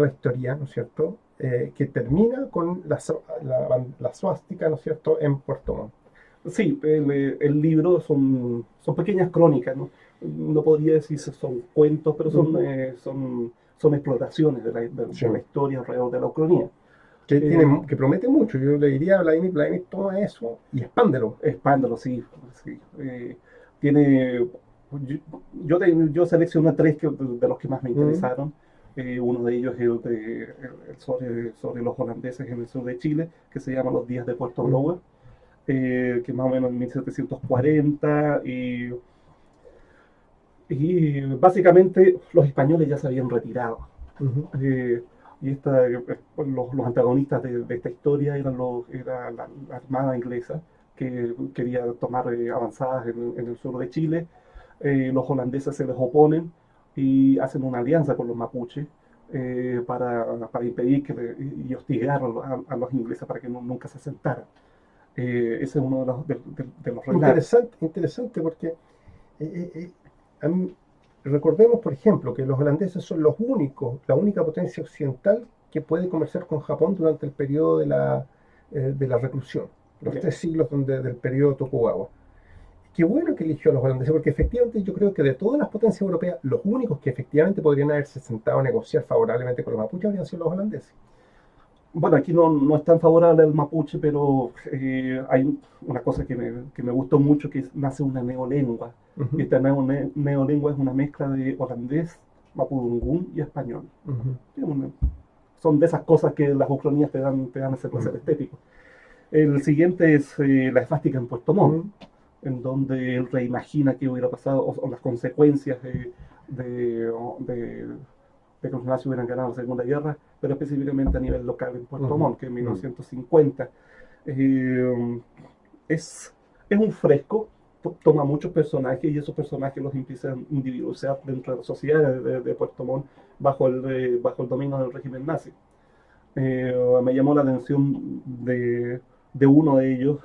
historia, ¿no es cierto? Que termina con la suástica, ¿no es cierto?, en Puerto Montt. sí, el libro son pequeñas crónicas, ¿no? No podría decir si son cuentos, pero son exploraciones Sí. de la historia alrededor de la Ucrania. Que promete mucho. Yo le diría a Vladimir, toma eso y expándelo. Expándalo, sí. Sí. Tiene, yo seleccioné tres de los que más me interesaron. Uno de ellos es sobre los holandeses en el sur de Chile, que se llama Los días de Puerto Blower, que más o menos en 1740, y básicamente los españoles ya se habían retirado. Eh, y los antagonistas de esta historia era la Armada inglesa, que quería tomar avanzadas en el sur de Chile. Los holandeses se les oponen y hacen una alianza con los mapuches para impedir y hostigar a los ingleses para que nunca se asentaran. Ese es uno de los relatos. Interesante porque a mí, recordemos, por ejemplo, que los holandeses son la única potencia occidental que puede comerciar con Japón durante el periodo de la reclusión, los 3 siglos del periodo Tokugawa. Qué bueno que eligió a los holandeses, porque efectivamente yo creo que de todas las potencias europeas, los únicos que efectivamente podrían haberse sentado a negociar favorablemente con los mapuches habrían sido los holandeses. Bueno, aquí no es tan favorable al mapuche, pero hay una cosa que me gustó mucho, que nace una neolengua. Y esta neolengua es una mezcla de holandés, mapudungún y español. Son de esas cosas que las ucronías te dan ese placer estético. El siguiente es la esvástica en Puerto Montt, en donde él reimagina qué hubiera pasado, o las consecuencias de que los nazis hubieran ganado la Segunda Guerra, pero específicamente a nivel local en Puerto Montt, que en 1950. Es un fresco, toma muchos personajes y esos personajes los empieza a individualizar dentro de la sociedad de Puerto Montt bajo el dominio del régimen nazi. Me llamó la atención de uno de ellos,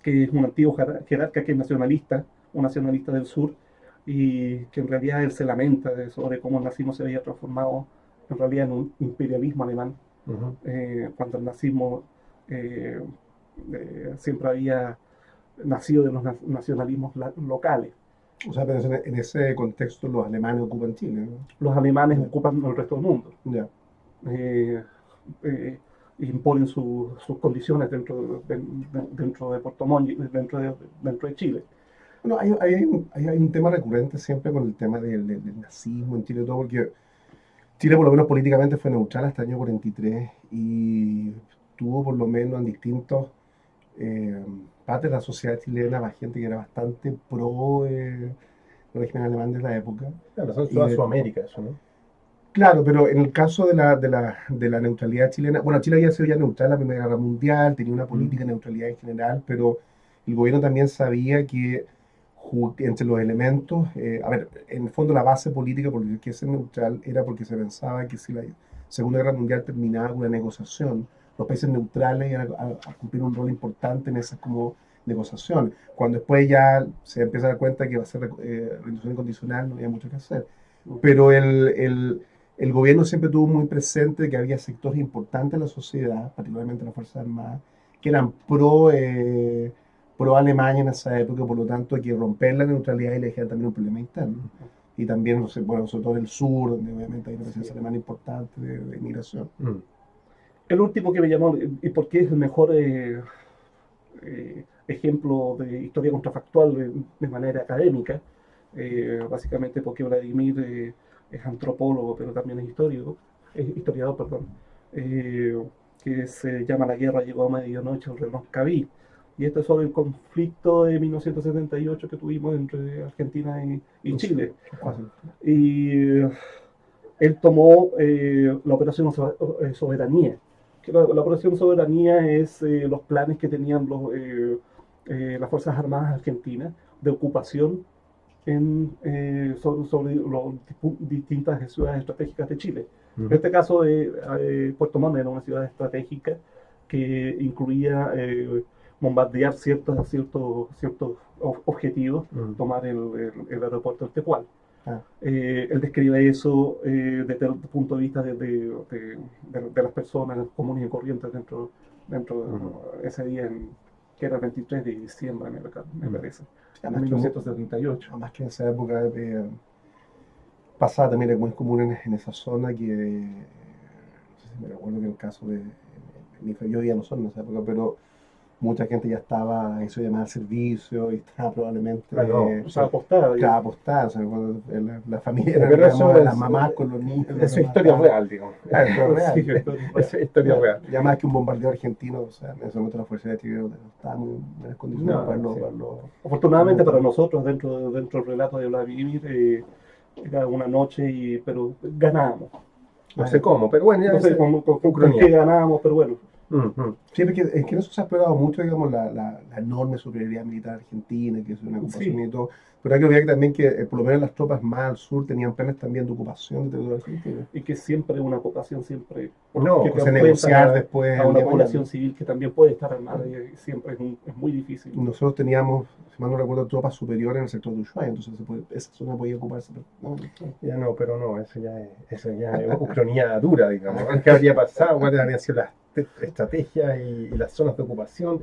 que es un antiguo jerarca que es nacionalista, un nacionalista del sur, y que en realidad él se lamenta sobre cómo el nazismo se había transformado en realidad en un imperialismo alemán, cuando el nazismo siempre había nacido de los nacionalismos locales. O sea, pero en ese contexto los alemanes ocupan Chile, ¿no? Los alemanes ocupan el resto del mundo. Ya. Imponen sus condiciones dentro de Puerto Montt, dentro de Chile. Bueno, hay un tema recurrente siempre con el tema del nazismo en Chile, todo porque Chile por lo menos políticamente fue neutral hasta el año 43 y tuvo por lo menos en distintos partes de la sociedad chilena más gente que era bastante pro el régimen alemán de la época. Claro, son toda Sudamérica eso, ¿no? Claro, pero en el caso de la neutralidad chilena, bueno, Chile había sido ya neutral en la Primera Guerra Mundial, tenía una política de neutralidad en general, pero el gobierno también sabía que entre los elementos, a ver, en el fondo la base política por la que ser neutral era porque se pensaba que si la Segunda Guerra Mundial terminaba con una negociación, los países neutrales iban a cumplir un rol importante en esas como negociaciones. Cuando después ya se empieza a dar cuenta que va a ser rendición incondicional, no había mucho que hacer. Pero el gobierno siempre tuvo muy presente que había sectores importantes de la sociedad, particularmente las Fuerzas Armadas, que eran pro Alemania en esa época, por lo tanto hay que romper la neutralidad y le dejar también un problema interno. Y también, bueno, sobre todo en el sur, donde obviamente hay una presencia alemana importante de inmigración. El último que me llamó, y porque es el mejor ejemplo de historia contrafactual de manera académica, básicamente porque Vladimir es antropólogo, pero también es histórico, historiador, perdón, que se llama La guerra llegó a medianoche al reloj Cabí. Y esto es sobre el conflicto de 1978 que tuvimos entre Argentina y Chile. Y él tomó la operación Soberanía. Que la operación Soberanía es los planes que tenían las Fuerzas Armadas Argentinas de ocupación sobre distintas ciudades estratégicas de Chile. En este caso, Puerto Montt era una ciudad estratégica que incluía bombardear ciertos objetivos, tomar el aeropuerto del Tepual. Él describe eso desde el punto de vista de las personas comunes y corrientes dentro de ese día, que era el 23 de diciembre, me parece, en 1978. Además que en esa época pasaba también, era muy común en esa zona que, no sé si me recuerdo que en el caso de, yo vivía en Osorno en esa época, pero mucha gente ya estaba, eso llamaba al servicio y estaba probablemente estaba apostada. Estaba apostada, o sea, la familia pero era, eso digamos, es, las mamás con los niños. Eso es historia real, digamos. Claro, real. Sí, Eso es historia real. Ya más que un bombardeo argentino, o sea, en ese momento la Fuerza de Chile no estaba muy en las condiciones No, para sí. Afortunadamente para nosotros, dentro del relato de Vladimir, era una noche, pero ganábamos. No sé cómo, pero bueno, ya No sé con qué ganábamos, pero bueno. Sí, porque es que en eso se ha explorado mucho, digamos, la enorme superioridad militar argentina, que es una ocupación y todo, pero hay que ver también que por lo menos las tropas más al sur tenían planes también de ocupación de territorio argentino. Y que siempre una ocupación, siempre... No, que se negociar después... A una población civil que también puede estar armada y siempre es muy difícil. Nosotros teníamos, si mal no recuerdo, tropas superiores en el sector de Ushuaia, entonces esa zona podía ocuparse. Ya no, pero no, eso ya es Ucrania dura, digamos. ¿Qué habría pasado? ¿Cuáles habrían sido las estrategias y las zonas de ocupación?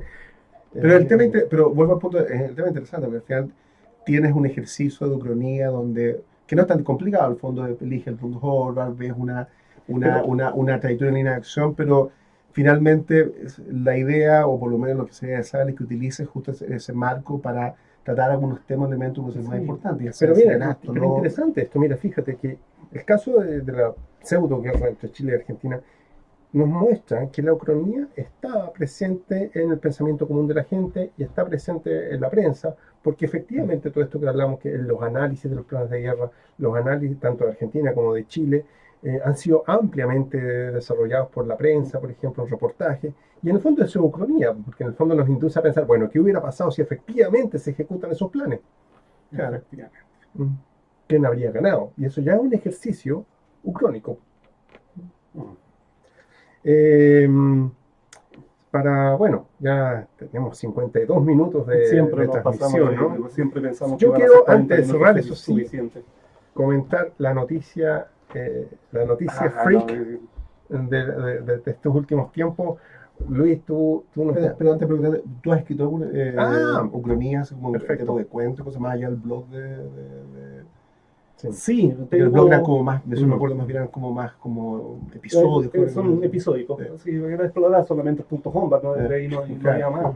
Pero vuelvo al punto, es el tema interesante, porque al final tienes un ejercicio de Ucrania que no es tan complicado, al fondo elige el punto Horvath, ves una trayectoria en línea de acción, pero finalmente la idea, o por lo menos lo que se debe saber, es que utilices justo ese marco para tratar algunos temas, elementos que son más importantes. Pero mira, pero interesante esto, mira, fíjate que el caso de la pseudo guerra entre Chile y Argentina nos muestra que la ucronía está presente en el pensamiento común de la gente y está presente en la prensa, porque efectivamente todo esto que hablamos, que los análisis de los planes de guerra, los análisis tanto de Argentina como de Chile, han sido ampliamente desarrollados por la prensa, por ejemplo, en reportajes, y en el fondo eso es ucronía, porque en el fondo nos induce a pensar, bueno, ¿qué hubiera pasado si efectivamente se ejecutan esos planes? Claro. ¿Quién habría ganado? Y eso ya es un ejercicio ucrónico. Bueno, ya tenemos 52 minutos de transmisión, ¿no? Siempre pensamos yo quiero, antes de cerrar, eso sí, suficiente. Comentar la noticia freak de estos últimos tiempos. Luis, tú nos... Pero antes de preguntarte, ¿tú has escrito ucronías, como un tipo de cuentos, cosas más allá del blog Sí, el blog era como más, me acuerdo más bien, eran como más como episodios. Son episódicos. Sí, era explorar solamente el punto Homba, ¿no? De ahí no había más.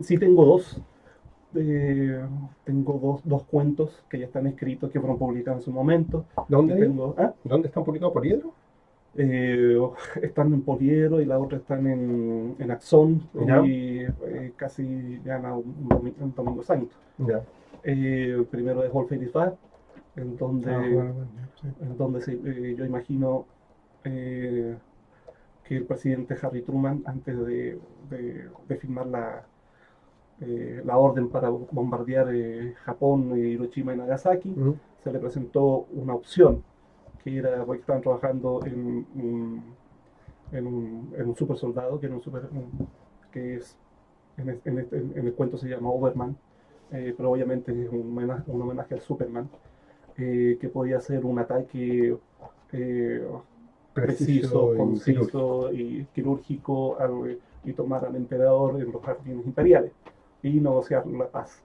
Sí, tengo dos. Tengo dos cuentos que ya están escritos, que fueron publicados en su momento. ¿Dónde están publicados? ¿Por Poliedro? Están en Poliedro y la otra están en Axón y casi ya en Domingo Santo. El primero es All Faith en donde yo imagino que el presidente Harry Truman, antes de firmar la orden para bombardear Japón, Hiroshima y Nagasaki, se le presentó una opción, que era, porque estaban trabajando en un super soldado, que es en el cuento se llama Overman, pero obviamente es un homenaje al Superman, que podía hacer un ataque preciso, conciso y quirúrgico y tomar al emperador en los jardines imperiales y negociar la paz.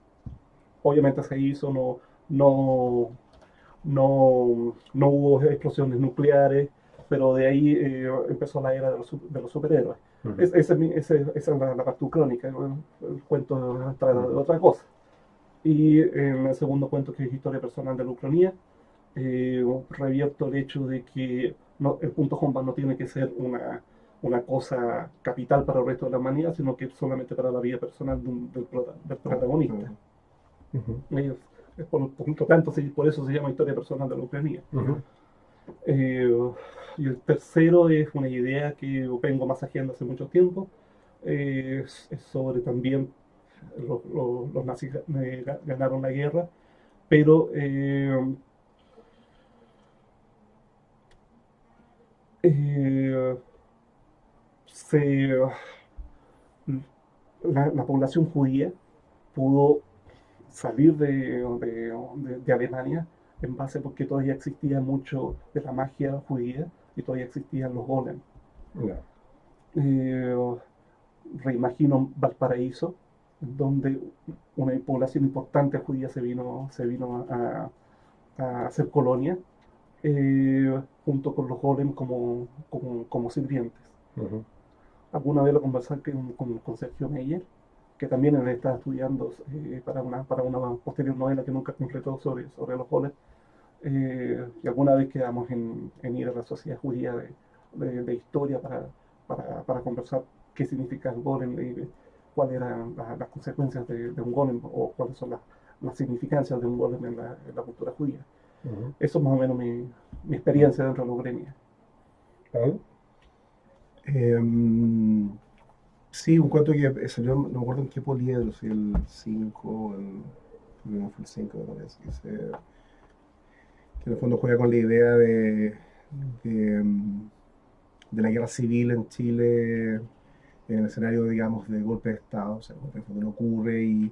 Obviamente se hizo, no hubo explosiones nucleares, pero de ahí empezó la era de los superhéroes. Esa es la parte crónica, el cuento trata de otra cosa. Y en el segundo cuento, que es Historia Personal de la Ucronía, revierto el hecho de que el punto Homba no tiene que ser una cosa capital para el resto de la humanidad, sino que solamente para la vida personal del protagonista. Ujú, Es, por lo tanto, por eso se llama historia personal de la Ucrania. ujú, Eh, y el tercero es una idea que vengo masajeando hace mucho tiempo. Es sobre también los nazis ganaron la guerra, pero eh, se, la población judía pudo salir de Alemania en base porque todavía existía mucho de la magia judía y todavía existían los golems. ya, Eh, Reimagino Valparaíso, donde una población importante judía se vino a hacer colonia, junto con los golems como sirvientes. ujú, Alguna vez lo conversé con Sergio Meyer, que también él está estudiando para una posterior novela que nunca completó sobre los golems. Y alguna vez quedamos en ir a la sociedad judía de historia para conversar qué significa el golem, cuáles eran las consecuencias de un golem o cuáles son las significancias de un golem en la cultura judía. ujú. Eso es más o menos mi experiencia dentro de los gremios. ¿Pablo? Em, sí, un cuento que salió, no me acuerdo en qué poliedro, si el 5, creo que no fue el 5, me parece, que en el fondo juega con la idea de, em, de la guerra civil en Chile en el escenario, digamos, de golpe de Estado, o sea, golpe de Estado no ocurre y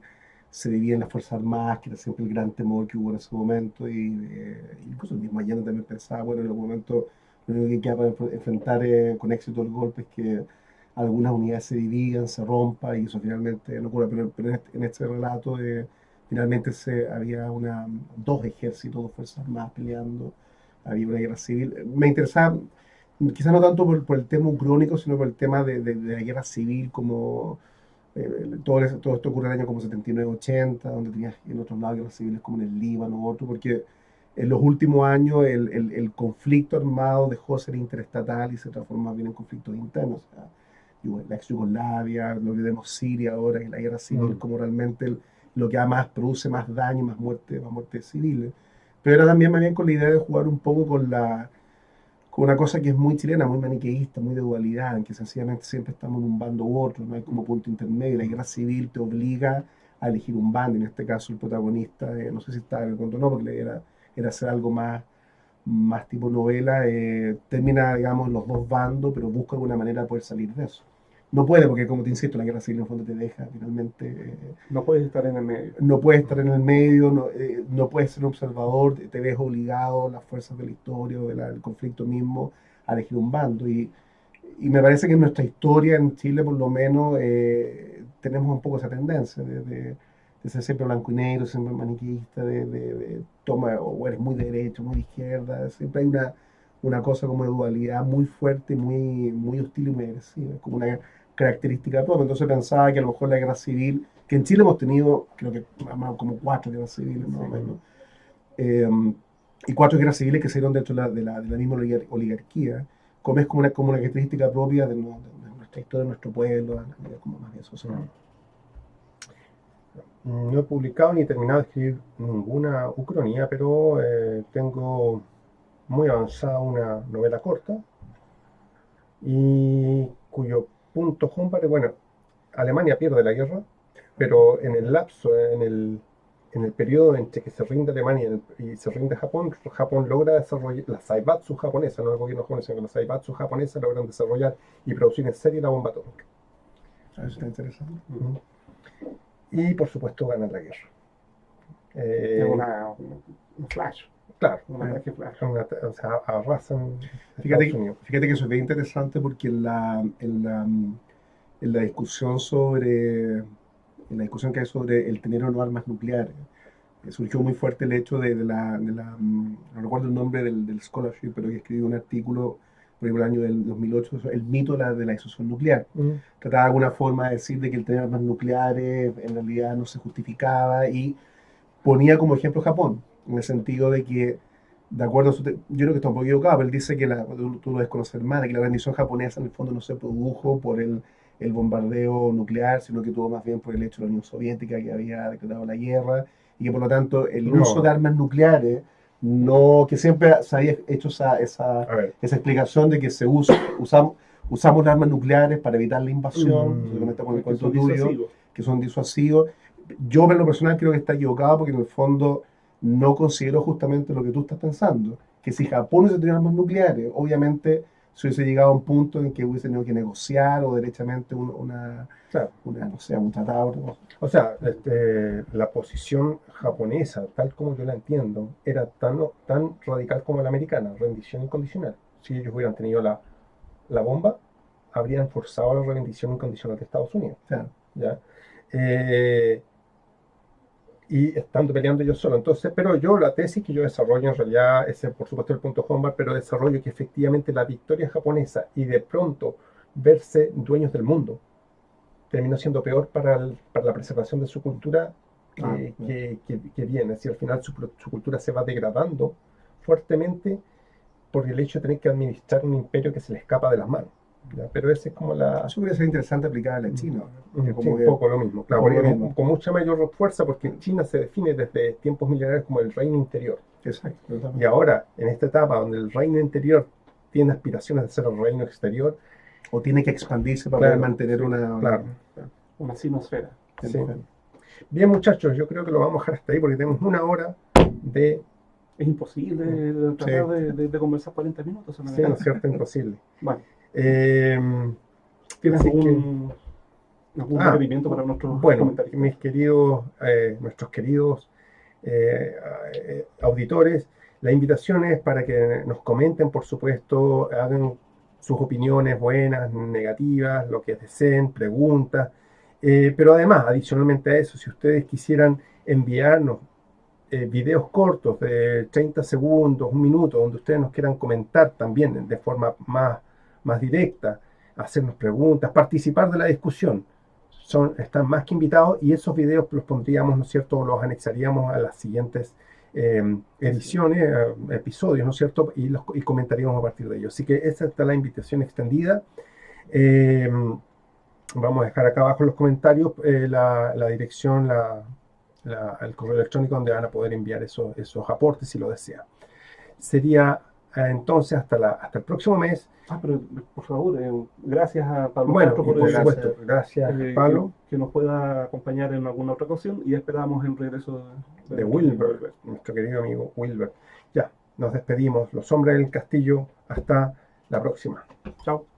se dividen las Fuerzas Armadas, que era siempre el gran temor que hubo en ese momento, y incluso el mismo Allende también pensaba, bueno, en algún momento lo único que queda para enfrentar con éxito el golpe es que algunas unidades se dividan, se rompa, y eso finalmente no ocurre, pero en este relato finalmente había dos ejércitos, dos Fuerzas Armadas peleando, había una guerra civil. Me interesaba quizás no tanto por el tema crónico, sino por el tema de la guerra civil, como todo esto ocurre en el año como 79-80, donde tenías en otros lados guerras civiles como en el Líbano u otro, porque en los últimos años el conflicto armado dejó de ser interestatal y se transformó más bien en conflictos internos. O sea, la ex Yugoslavia, lo que vemos Siria ahora, y la guerra civil como realmente lo que además produce más daño, más muertes civiles. Pero era también más bien con la idea de jugar un poco con una cosa que es muy chilena, muy maniqueísta, muy de dualidad, en que sencillamente siempre estamos en un bando u otro, no hay como punto intermedio. La guerra civil te obliga a elegir un bando, en este caso el protagonista, no sé si estaba en el cuento o no, porque era hacer algo más tipo novela, termina, digamos, en los dos bandos, pero busca alguna manera de poder salir de eso. No puede, porque como te insisto, la guerra civil en el fondo te deja finalmente, No puedes estar en el medio. no puedes estar en el medio, no puedes ser un observador, te ves obligado, las fuerzas de la historia o del conflicto mismo, a elegir un bando. Y me parece que en nuestra historia, en Chile por lo menos, tenemos un poco esa tendencia de ser siempre blanco y negro, siempre maniqueísta, de toma, o eres muy de derecha, muy de izquierda, siempre hay una cosa como de dualidad muy fuerte, muy hostil y muy agresiva, como una característica propia. Entonces pensaba que a lo mejor la guerra civil, que en Chile hemos tenido, creo que como 4 guerras civiles más o menos, eh, y 4 guerras civiles que se dieron dentro de la misma oligarquía, como es como una característica propia de nuestra historia, de nuestro pueblo, a nivel como más bien social. No he publicado ni terminado de escribir ninguna ucronía, pero tengo muy avanzada una novela corta y cuyo punto Humphrey, bueno, Alemania pierde la guerra, pero en el lapso, en el periodo entre que se rinde Alemania y se rinde Japón, Japón logra desarrollar la Zaibatsu japonesa, no el gobierno japonés, sino que la Zaibatsu japonesa logran desarrollar y producir en serie la bomba atómica. Eso está interesante. Y por supuesto ganan la guerra. Es un flash, Claro, un ataque flash. o sea, arrasan Fíjate, Estados Unidos. fíjate que eso es bien interesante porque en la discusión en la discusión que hay sobre el tener o no armas nucleares, surgió muy fuerte el hecho no recuerdo el nombre del scholarship, pero que escribió un artículo por ejemplo, el año del 2008, el mito de la disuasión nuclear. Trataba de alguna forma de decir de que el tener armas nucleares en realidad no se justificaba y ponía como ejemplo Japón, en el sentido de que de acuerdo a yo creo que está un poco equivocado, pero él dice que tú lo debes conocer más, de que la rendición japonesa en el fondo no se produjo por el bombardeo nuclear, sino que tuvo más bien por el hecho de la Unión Soviética que había declarado la guerra y que por lo tanto el uso de No, armas nucleares, no, que siempre se había hecho a ver. esa explicación de que usamos las armas nucleares para evitar la invasión, se conecta con el Que cuento son tuyo, disuasivos. que son disuasivos. Yo, en lo personal, creo que está equivocado porque en el fondo no considero justamente lo que tú estás pensando. Que si Japón hubiese tenido armas nucleares, obviamente se hubiese llegado a un punto en que hubiese tenido que negociar o derechamente Claro. no sé, un tratado. ¿No? O sea, la posición japonesa, tal como yo la entiendo, era tan radical como la americana, rendición incondicional. Si ellos hubieran tenido la bomba, habrían forzado la rendición incondicional de Estados Unidos. Claro. ¿Ya? Y estando peleando ellos solos. Entonces, pero yo la tesis que yo desarrollo en realidad, ese por supuesto el punto Humboldt, pero desarrollo que efectivamente la victoria japonesa y de pronto verse dueños del mundo terminó siendo peor para la preservación de su cultura que viene. Es decir, al final su cultura se va degradando fuertemente por el hecho de tener que administrar un imperio que se le escapa de las manos. ¿Ya? Pero ese es como la... Eso podría ser interesante aplicar a la China. Sí, Como un que, poco lo mismo, claro, por lo mismo. con mucha mayor fuerza, porque China se define desde tiempos milenarios como el reino interior. Exacto. Y ahora, en esta etapa donde el reino interior tiene aspiraciones de ser el reino exterior, O tiene que expandirse para claro, poder mantener claro. Una sinosfera. Sí. Bien, muchachos, yo creo que lo vamos a dejar hasta ahí porque tenemos una hora de... Es imposible tratar de conversar 40 minutos. Sí, ¿no es cierto? Imposible. Bueno, ¿Tienes ¿tienes algún requerimiento para nuestros comentarios? Mis queridos, nuestros queridos auditores, la invitación es para que nos comenten, por supuesto, hagan sus opiniones buenas, negativas, lo que deseen, preguntas, pero además, adicionalmente a eso, si ustedes quisieran enviarnos videos cortos de 30 segundos, un minuto, donde ustedes nos quieran comentar también de forma más directa, hacernos preguntas, participar de la discusión, están más que invitados y esos videos los pondríamos, ¿no es cierto?, los anexaríamos a las siguientes ediciones, episodios, ¿no es cierto?, y comentaríamos a partir de ellos. Así que esa está la invitación extendida. Vamos a dejar acá abajo en los comentarios la dirección, el correo electrónico donde van a poder enviar esos aportes si lo desean. Sería entonces hasta el próximo mes. Pero por favor, gracias a Pablo Bueno, Castro por supuesto, gracias Pablo. Que nos pueda acompañar en alguna otra ocasión y esperamos el regreso de Wilber, nuestro querido amigo Wilber. Ya, nos despedimos, los hombres del castillo, hasta la próxima. Chao.